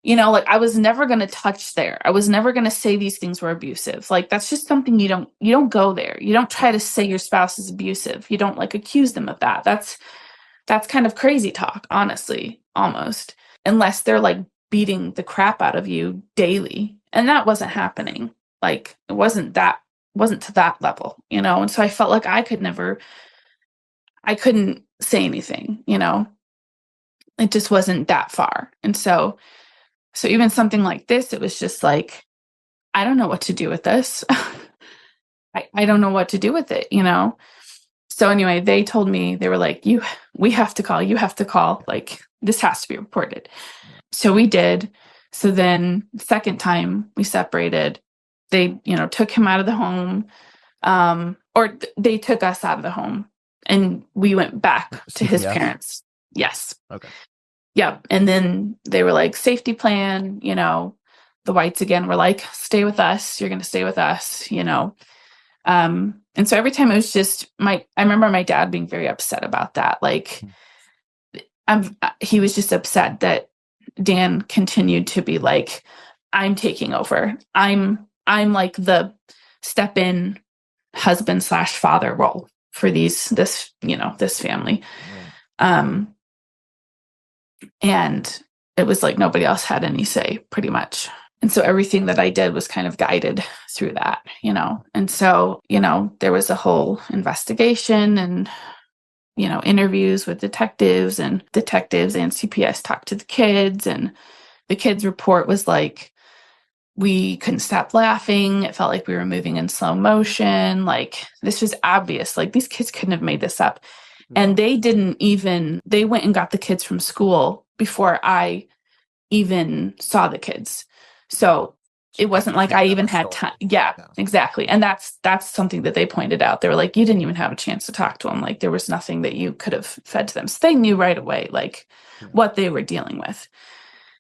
like, I was never going to touch there. I was never going to say these things were abusive. Like, that's just something you don't go there. You don't try to say your spouse is abusive. You don't, like, accuse them of that. That's kind of crazy talk, honestly, almost, unless they're, like, beating the crap out of you daily. And that wasn't happening. Like, it wasn't to that level, And so I felt like I couldn't say anything. It just wasn't that far. And so even something like this, it was just like, I don't know what to do with this. I don't know what to do with it. So anyway, they told me, they were like, we have to call, you have to call, like, this has to be reported. So we did. So then second time we separated, they, took him out of the home, they took us out of the home, and we went back to his CPS. parents. Yes. Okay. Yeah. And then they were like, safety plan, the Whites again were like, stay with us. You're going to stay with us. And so every time it was just I remember my dad being very upset about that. Like, he was just upset that Dan continued to be like, I'm taking over. I'm like the step in husband / father role for this family. Right. And it was like nobody else had any say, pretty much. And so everything that I did was kind of guided through that. And so, there was a whole investigation and, interviews with detectives and CPS talked to the kids, and the kids' report was like, we couldn't stop laughing. It felt like we were moving in slow motion. Like, this was obvious. Like, these kids couldn't have made this up. And they went and got the kids from school before I even saw the kids. So it wasn't like I even had time. Yeah, exactly. And that's something that they pointed out. They were like, you didn't even have a chance to talk to them. Like, there was nothing that you could have fed to them. So they knew right away, like, what they were dealing with.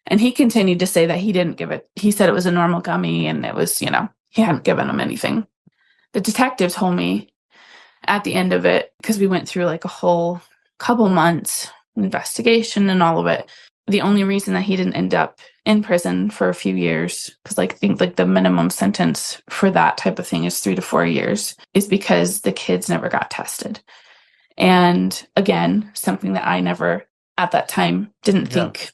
And he continued to say that he didn't give it. He said it was a normal gummy, and it was, he hadn't given them anything. The detective told me at the end of it, because we went through like a whole couple months investigation and all of it, the only reason that he didn't end up in prison for a few years, because I think like the minimum sentence for that type of thing is 3 to 4 years, is because the kids never got tested. And again, something that I never at that time didn't think.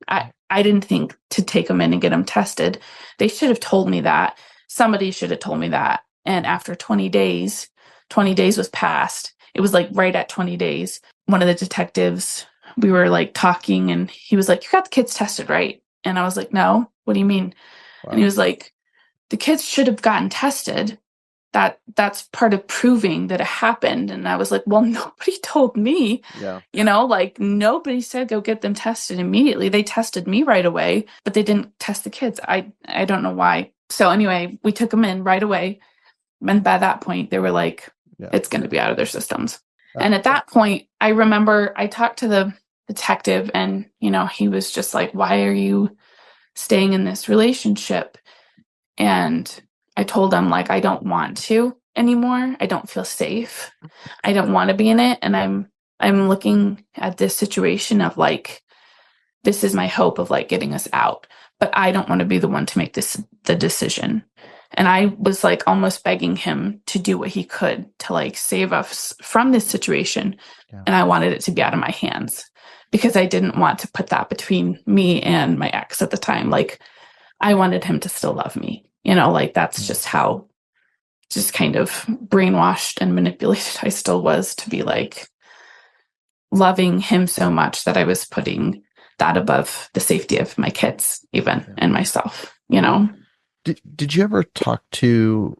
I didn't think to take them in and get them tested. They should have told me that. Somebody should have told me that. And after 20 days was passed. It was like right at 20 days. One of the detectives, we were like talking, and he was like, you got the kids tested, right? And I was like, no, what do you mean? Wow. And he was like, the kids should have gotten tested. That's part of proving that it happened. And I was like, well, nobody told me. Yeah. Like, nobody said go get them tested immediately. They tested me right away, but they didn't test the kids. I don't know why. So anyway, we took them in right away. And by that point, they were like, it's going to be out of their systems. And at that point, I remember I talked to the detective and, he was just like, why are you staying in this relationship? And I told him, like, I don't want to anymore. I don't feel safe. I don't want to be in it. And I'm looking at this situation of like, this is my hope of like getting us out, but I don't want to be the one to make the decision. And I was like almost begging him to do what he could to like save us from this situation. Yeah. And I wanted it to be out of my hands because I didn't want to put that between me and my ex at the time. Like, I wanted him to still love me, like that's just how just kind of brainwashed and manipulated I still was to be like loving him so much that I was putting that above the safety of my kids even and myself. Did you ever talk to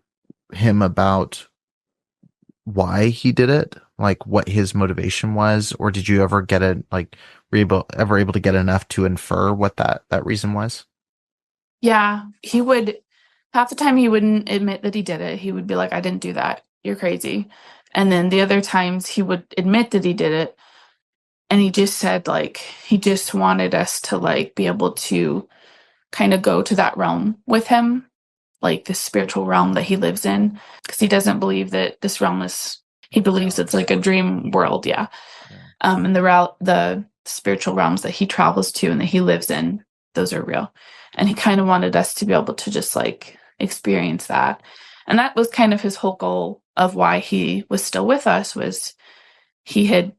him about why he did it? Like what his motivation was? Or did you ever get it, like, were you ever able to get enough to infer what that reason was? Yeah, he would, half the time he wouldn't admit that he did it. He would be like, I didn't do that. You're crazy. And then the other times he would admit that he did it. And he just said, like, he just wanted us to, like, be able to kind of go to that realm with him, like the spiritual realm that he lives in. Because he doesn't believe that this realm he believes it's like a dream world, yeah. And the spiritual realms that he travels to and that he lives in, those are real. And he kind of wanted us to be able to just, like, experience that. And that was kind of his whole goal of why he was still with us, was he had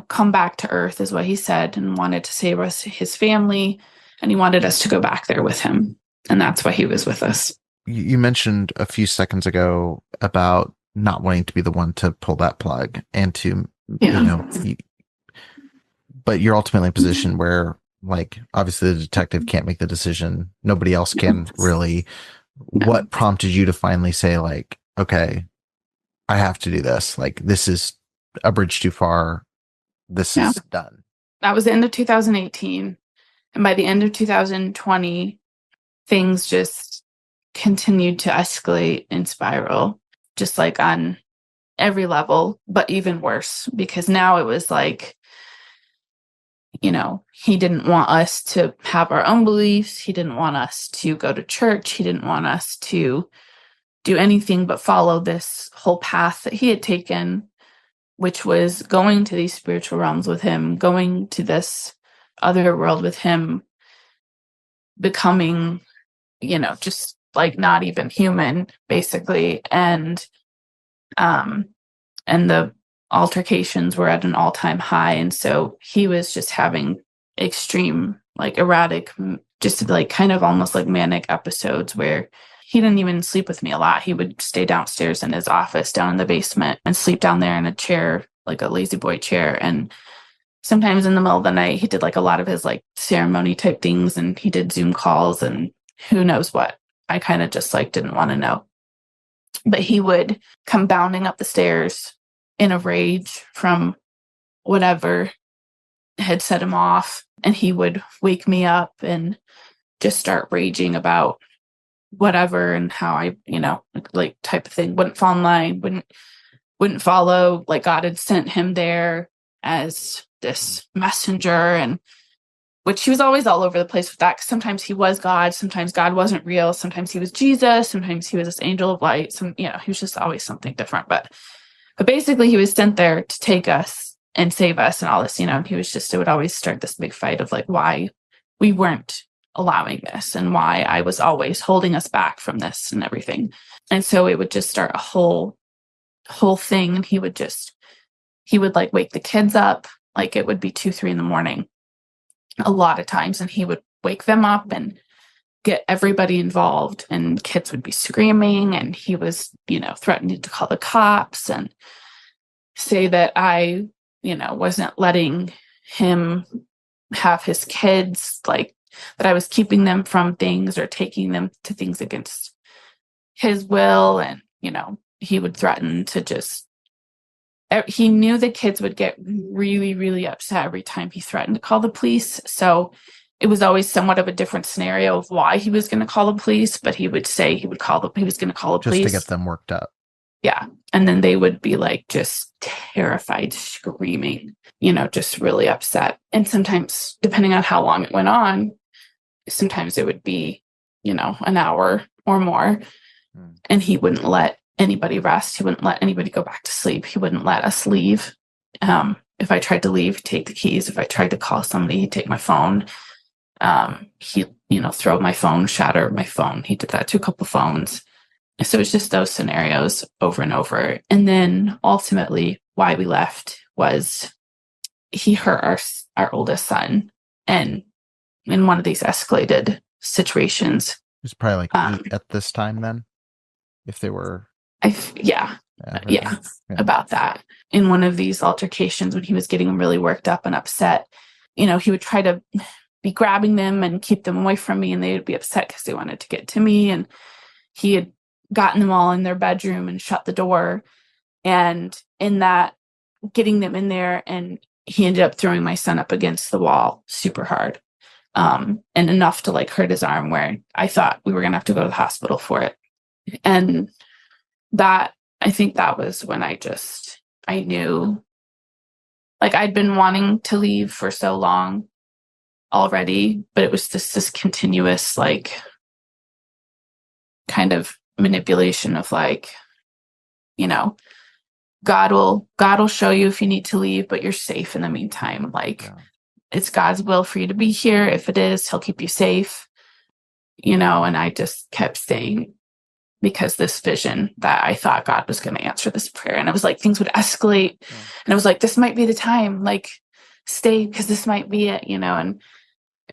come back to earth, is what he said, and wanted to save us, his family, and he wanted us to go back there with him. And that's why he was with us. You mentioned a few seconds ago about not wanting to be the one to pull that plug and to, but you're ultimately in a position where, like, obviously the detective can't make the decision. Nobody else can really. No. What prompted you to finally say, like, okay, I have to do this. Like, this is a bridge too far. This is done. That was the end of 2018. And by the end of 2020, things just continued to escalate and spiral, just like on every level, but even worse, because now it was like, he didn't want us to have our own beliefs. He didn't want us to go to church. He didn't want us to do anything but follow this whole path that he had taken, which was going to these spiritual realms with him, going to this other world with him, becoming, just like not even human, basically. And the altercations were at an all-time high. And so he was just having extreme, like, erratic, just like kind of almost like manic episodes where he didn't even sleep with me a lot. He would stay downstairs in his office down in the basement and sleep down there in a chair, like a lazy boy chair. And sometimes in the middle of the night, he did like a lot of his like ceremony type things, and he did Zoom calls and who knows what. I kind of just like didn't want to know. But he would come bounding up the stairs in a rage from whatever had set him off. And he would wake me up and just start raging about whatever and how I, like type of thing, wouldn't fall in line, wouldn't follow, like God had sent him there as this messenger, and which he was always all over the place with that. Cause sometimes he was God, sometimes God wasn't real, sometimes he was Jesus, sometimes he was this angel of light, he was just always something different. But basically he was sent there to take us and save us and all this, and he was just, it would always start this big fight of like why we weren't allowing this and why I was always holding us back from this and everything. And so it would just start a whole thing. And he would like wake the kids up. Like it would be 2-3 in the morning a lot of times. And he would wake them up and get everybody involved, and kids would be screaming. And he was, threatening to call the cops and say that I, wasn't letting him have his kids, like that I was keeping them from things or taking them to things against his will. And, he would threaten to just, he knew the kids would get really, really upset every time he threatened to call the police. So it was always somewhat of a different scenario of why he was going to call the police, but he would say he was going to call the police. Just to get them worked up. Yeah. And then they would be like just terrified, screaming, just really upset. And sometimes, depending on how long it went on, sometimes it would be, an hour or more. And he wouldn't let anybody rest. He wouldn't let anybody go back to sleep. He wouldn't let us leave. If I tried to leave, he'd take the keys. If I tried to call somebody, he'd take my phone. He, throw my phone, shatter my phone. He did that to a couple phones. So it's just those scenarios over and over. And then ultimately why we left was he hurt our oldest son. And in one of these escalated situations. It was probably like 8 at this time then, if they were. Yeah, about that. In one of these altercations, when he was getting really worked up and upset, he would try to be grabbing them and keep them away from me, and they would be upset because they wanted to get to me. And he had gotten them all in their bedroom and shut the door. And in that, getting them in there, and he ended up throwing my son up against the wall super hard. And enough to like hurt his arm, where I thought we were going to have to go to the hospital for it. And that, I think that was when I knew, like, I'd been wanting to leave for so long already, but it was just this continuous, like, kind of manipulation of like, God will show you if you need to leave, but you're safe in the meantime. Like, it's God's will for you to be here. If it is, he'll keep you safe, and I just kept saying, because this vision that I thought God was going to answer this prayer. And it was like, things would escalate. And I was like, this might be the time, like, stay, because this might be it, and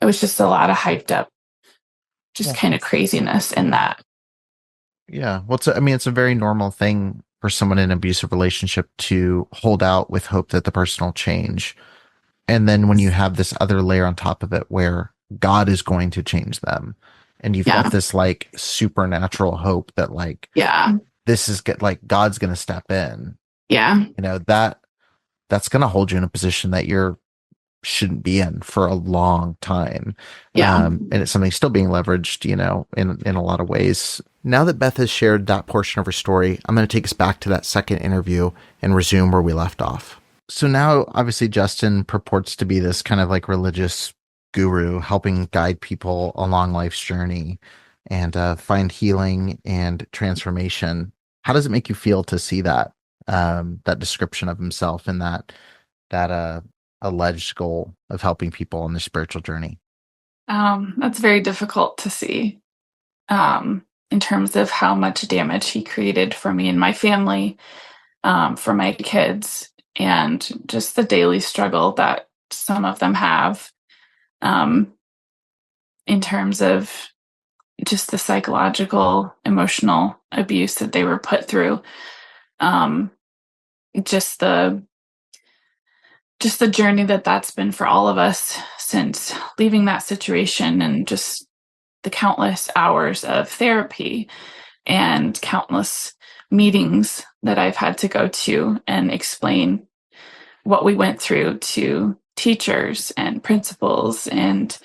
it was just a lot of hyped up, just kind of craziness in that. Yeah. Well, it's a very normal thing for someone in an abusive relationship to hold out with hope that the person will change. And then when you have this other layer on top of it where God is going to change them, and you've got this like supernatural hope that like, this is like God's going to step in. Yeah. That's going to hold you in a position that you're shouldn't be in for a long time. And it's something still being leveraged, in a lot of ways. Now that Beth has shared that portion of her story, I'm going to take us back to that second interview and resume where we left off. So now, obviously, Justin purports to be this kind of like religious guru, helping guide people along life's journey and find healing and transformation. How does it make you feel to see that description of himself and that alleged goal of helping people on their spiritual journey? That's very difficult to see, in terms of how much damage he created for me and my family, for my kids, and just the daily struggle that some of them have, in terms of just the psychological, emotional abuse that they were put through. Just the journey that's been for all of us since leaving that situation, and just the countless hours of therapy and countless meetings that I've had to go to and explain what we went through to teachers and principals, and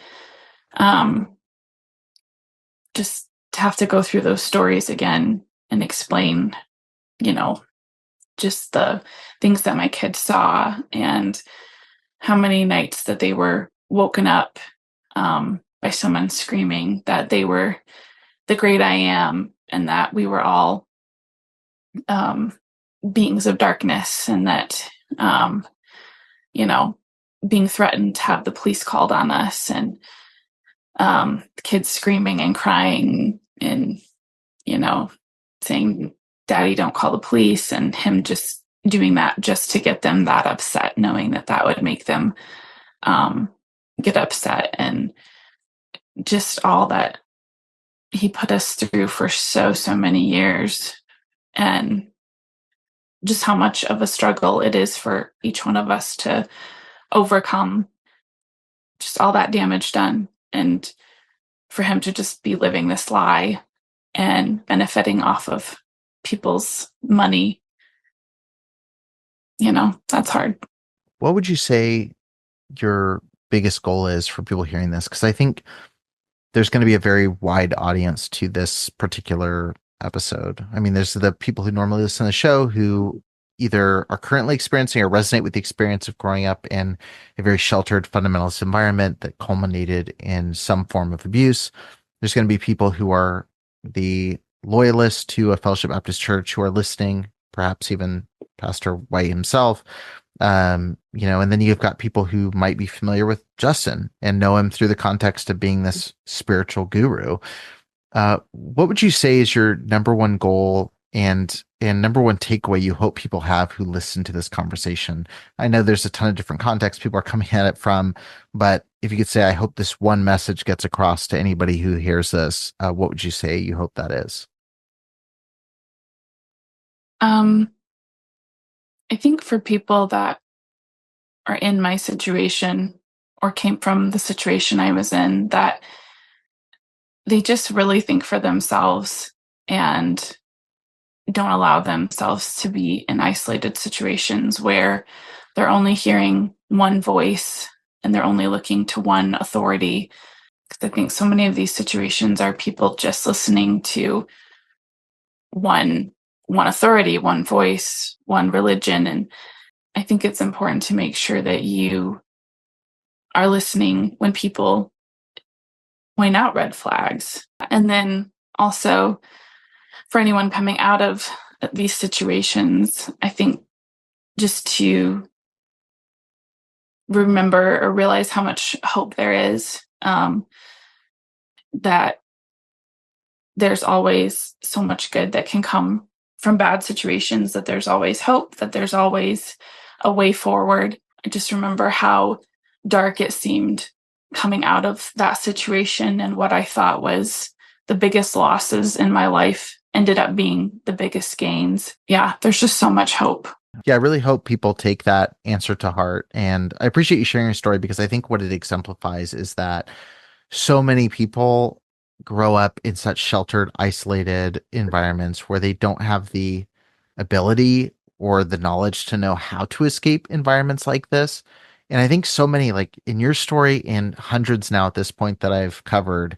just to have to go through those stories again and explain, just the things that my kids saw, and how many nights that they were woken up by someone screaming that they were the great I am, and that we were all beings of darkness, and that, being threatened to have the police called on us, and the kids screaming and crying and, saying, Daddy, don't call the police, and him just doing that just to get them that upset, knowing that would make them get upset, and just all that he put us through for so many years, and just how much of a struggle it is for each one of us to overcome just all that damage done, and for him to just be living this lie and benefiting off of people's money. That's hard. What would you say your biggest goal is for people hearing this? Because I think there's going to be a very wide audience to this particular episode. I mean, there's the people who normally listen to the show who either are currently experiencing or resonate with the experience of growing up in a very sheltered fundamentalist environment that culminated in some form of abuse. There's going to be people who are the loyalists to a Fellowship Baptist church who are listening, perhaps even Pastor White himself. And then you've got people who might be familiar with Justin and know him through the context of being this spiritual guru. What would you say is your number one goal and number one takeaway you hope people have who listen to this conversation? I know there's a ton of different contexts people are coming at it from, but if you could say, I hope this one message gets across to anybody who hears this, what would you say you hope that is? I think for people that are in my situation or came from the situation I was in, that they just really think for themselves and don't allow themselves to be in isolated situations where they're only hearing one voice and they're only looking to one authority. Because I think so many of these situations are people just listening to one authority, one voice, one religion. And I think it's important to make sure that you are listening when people point out red flags. And then also for anyone coming out of these situations, I think just to remember or realize how much hope there is, that there's always so much good that can come from bad situations, that there's always hope, that there's always a way forward. I just remember how dark it seemed coming out of that situation, and what I thought was the biggest losses in my life ended up being the biggest gains. Yeah, there's just so much hope. Yeah, I really hope people take that answer to heart. And I appreciate you sharing your story, because I think what it exemplifies is that so many people grow up in such sheltered, isolated environments where they don't have the ability or the knowledge to know how to escape environments like this. And I think so many, like in your story and hundreds now at this point that I've covered,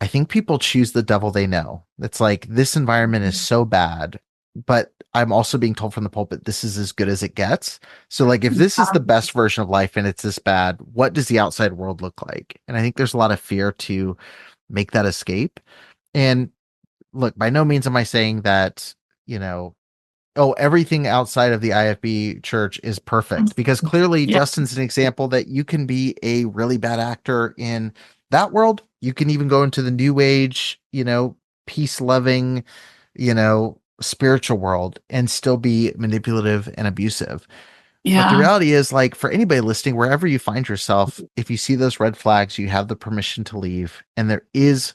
I think people choose the devil they know. It's like, this environment is so bad, but I'm also being told from the pulpit, this is as good as it gets. So like, if this is the best version of life and it's this bad, what does the outside world look like? And I think there's a lot of fear to make that escape. And look, by no means am I saying that, oh, everything outside of the IFB church is perfect, because clearly Yeah. Justin's an example that you can be a really bad actor in that world. You can even go into the new age, peace loving, spiritual world and still be manipulative and abusive. But the Yeah. reality is, like, for anybody listening, wherever you find yourself, if you see those red flags, you have the permission to leave, and there is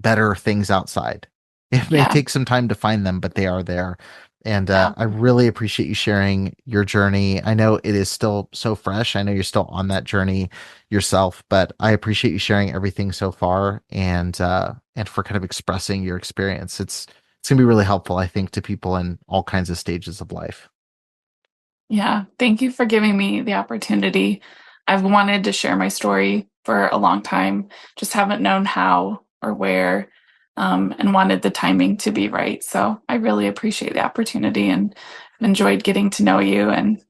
better things outside. It may Yeah. take some time to find them, but they are there. And Yeah. I really appreciate you sharing your journey. I know it is still so fresh. I know you're still on that journey yourself, but I appreciate you sharing everything so far, and for kind of expressing your experience. It's gonna be really helpful, I think, to people in all kinds of stages of life. Yeah. Thank you for giving me the opportunity. I've wanted to share my story for a long time, just haven't known how or where, and wanted the timing to be right. So I really appreciate the opportunity and enjoyed getting to know you and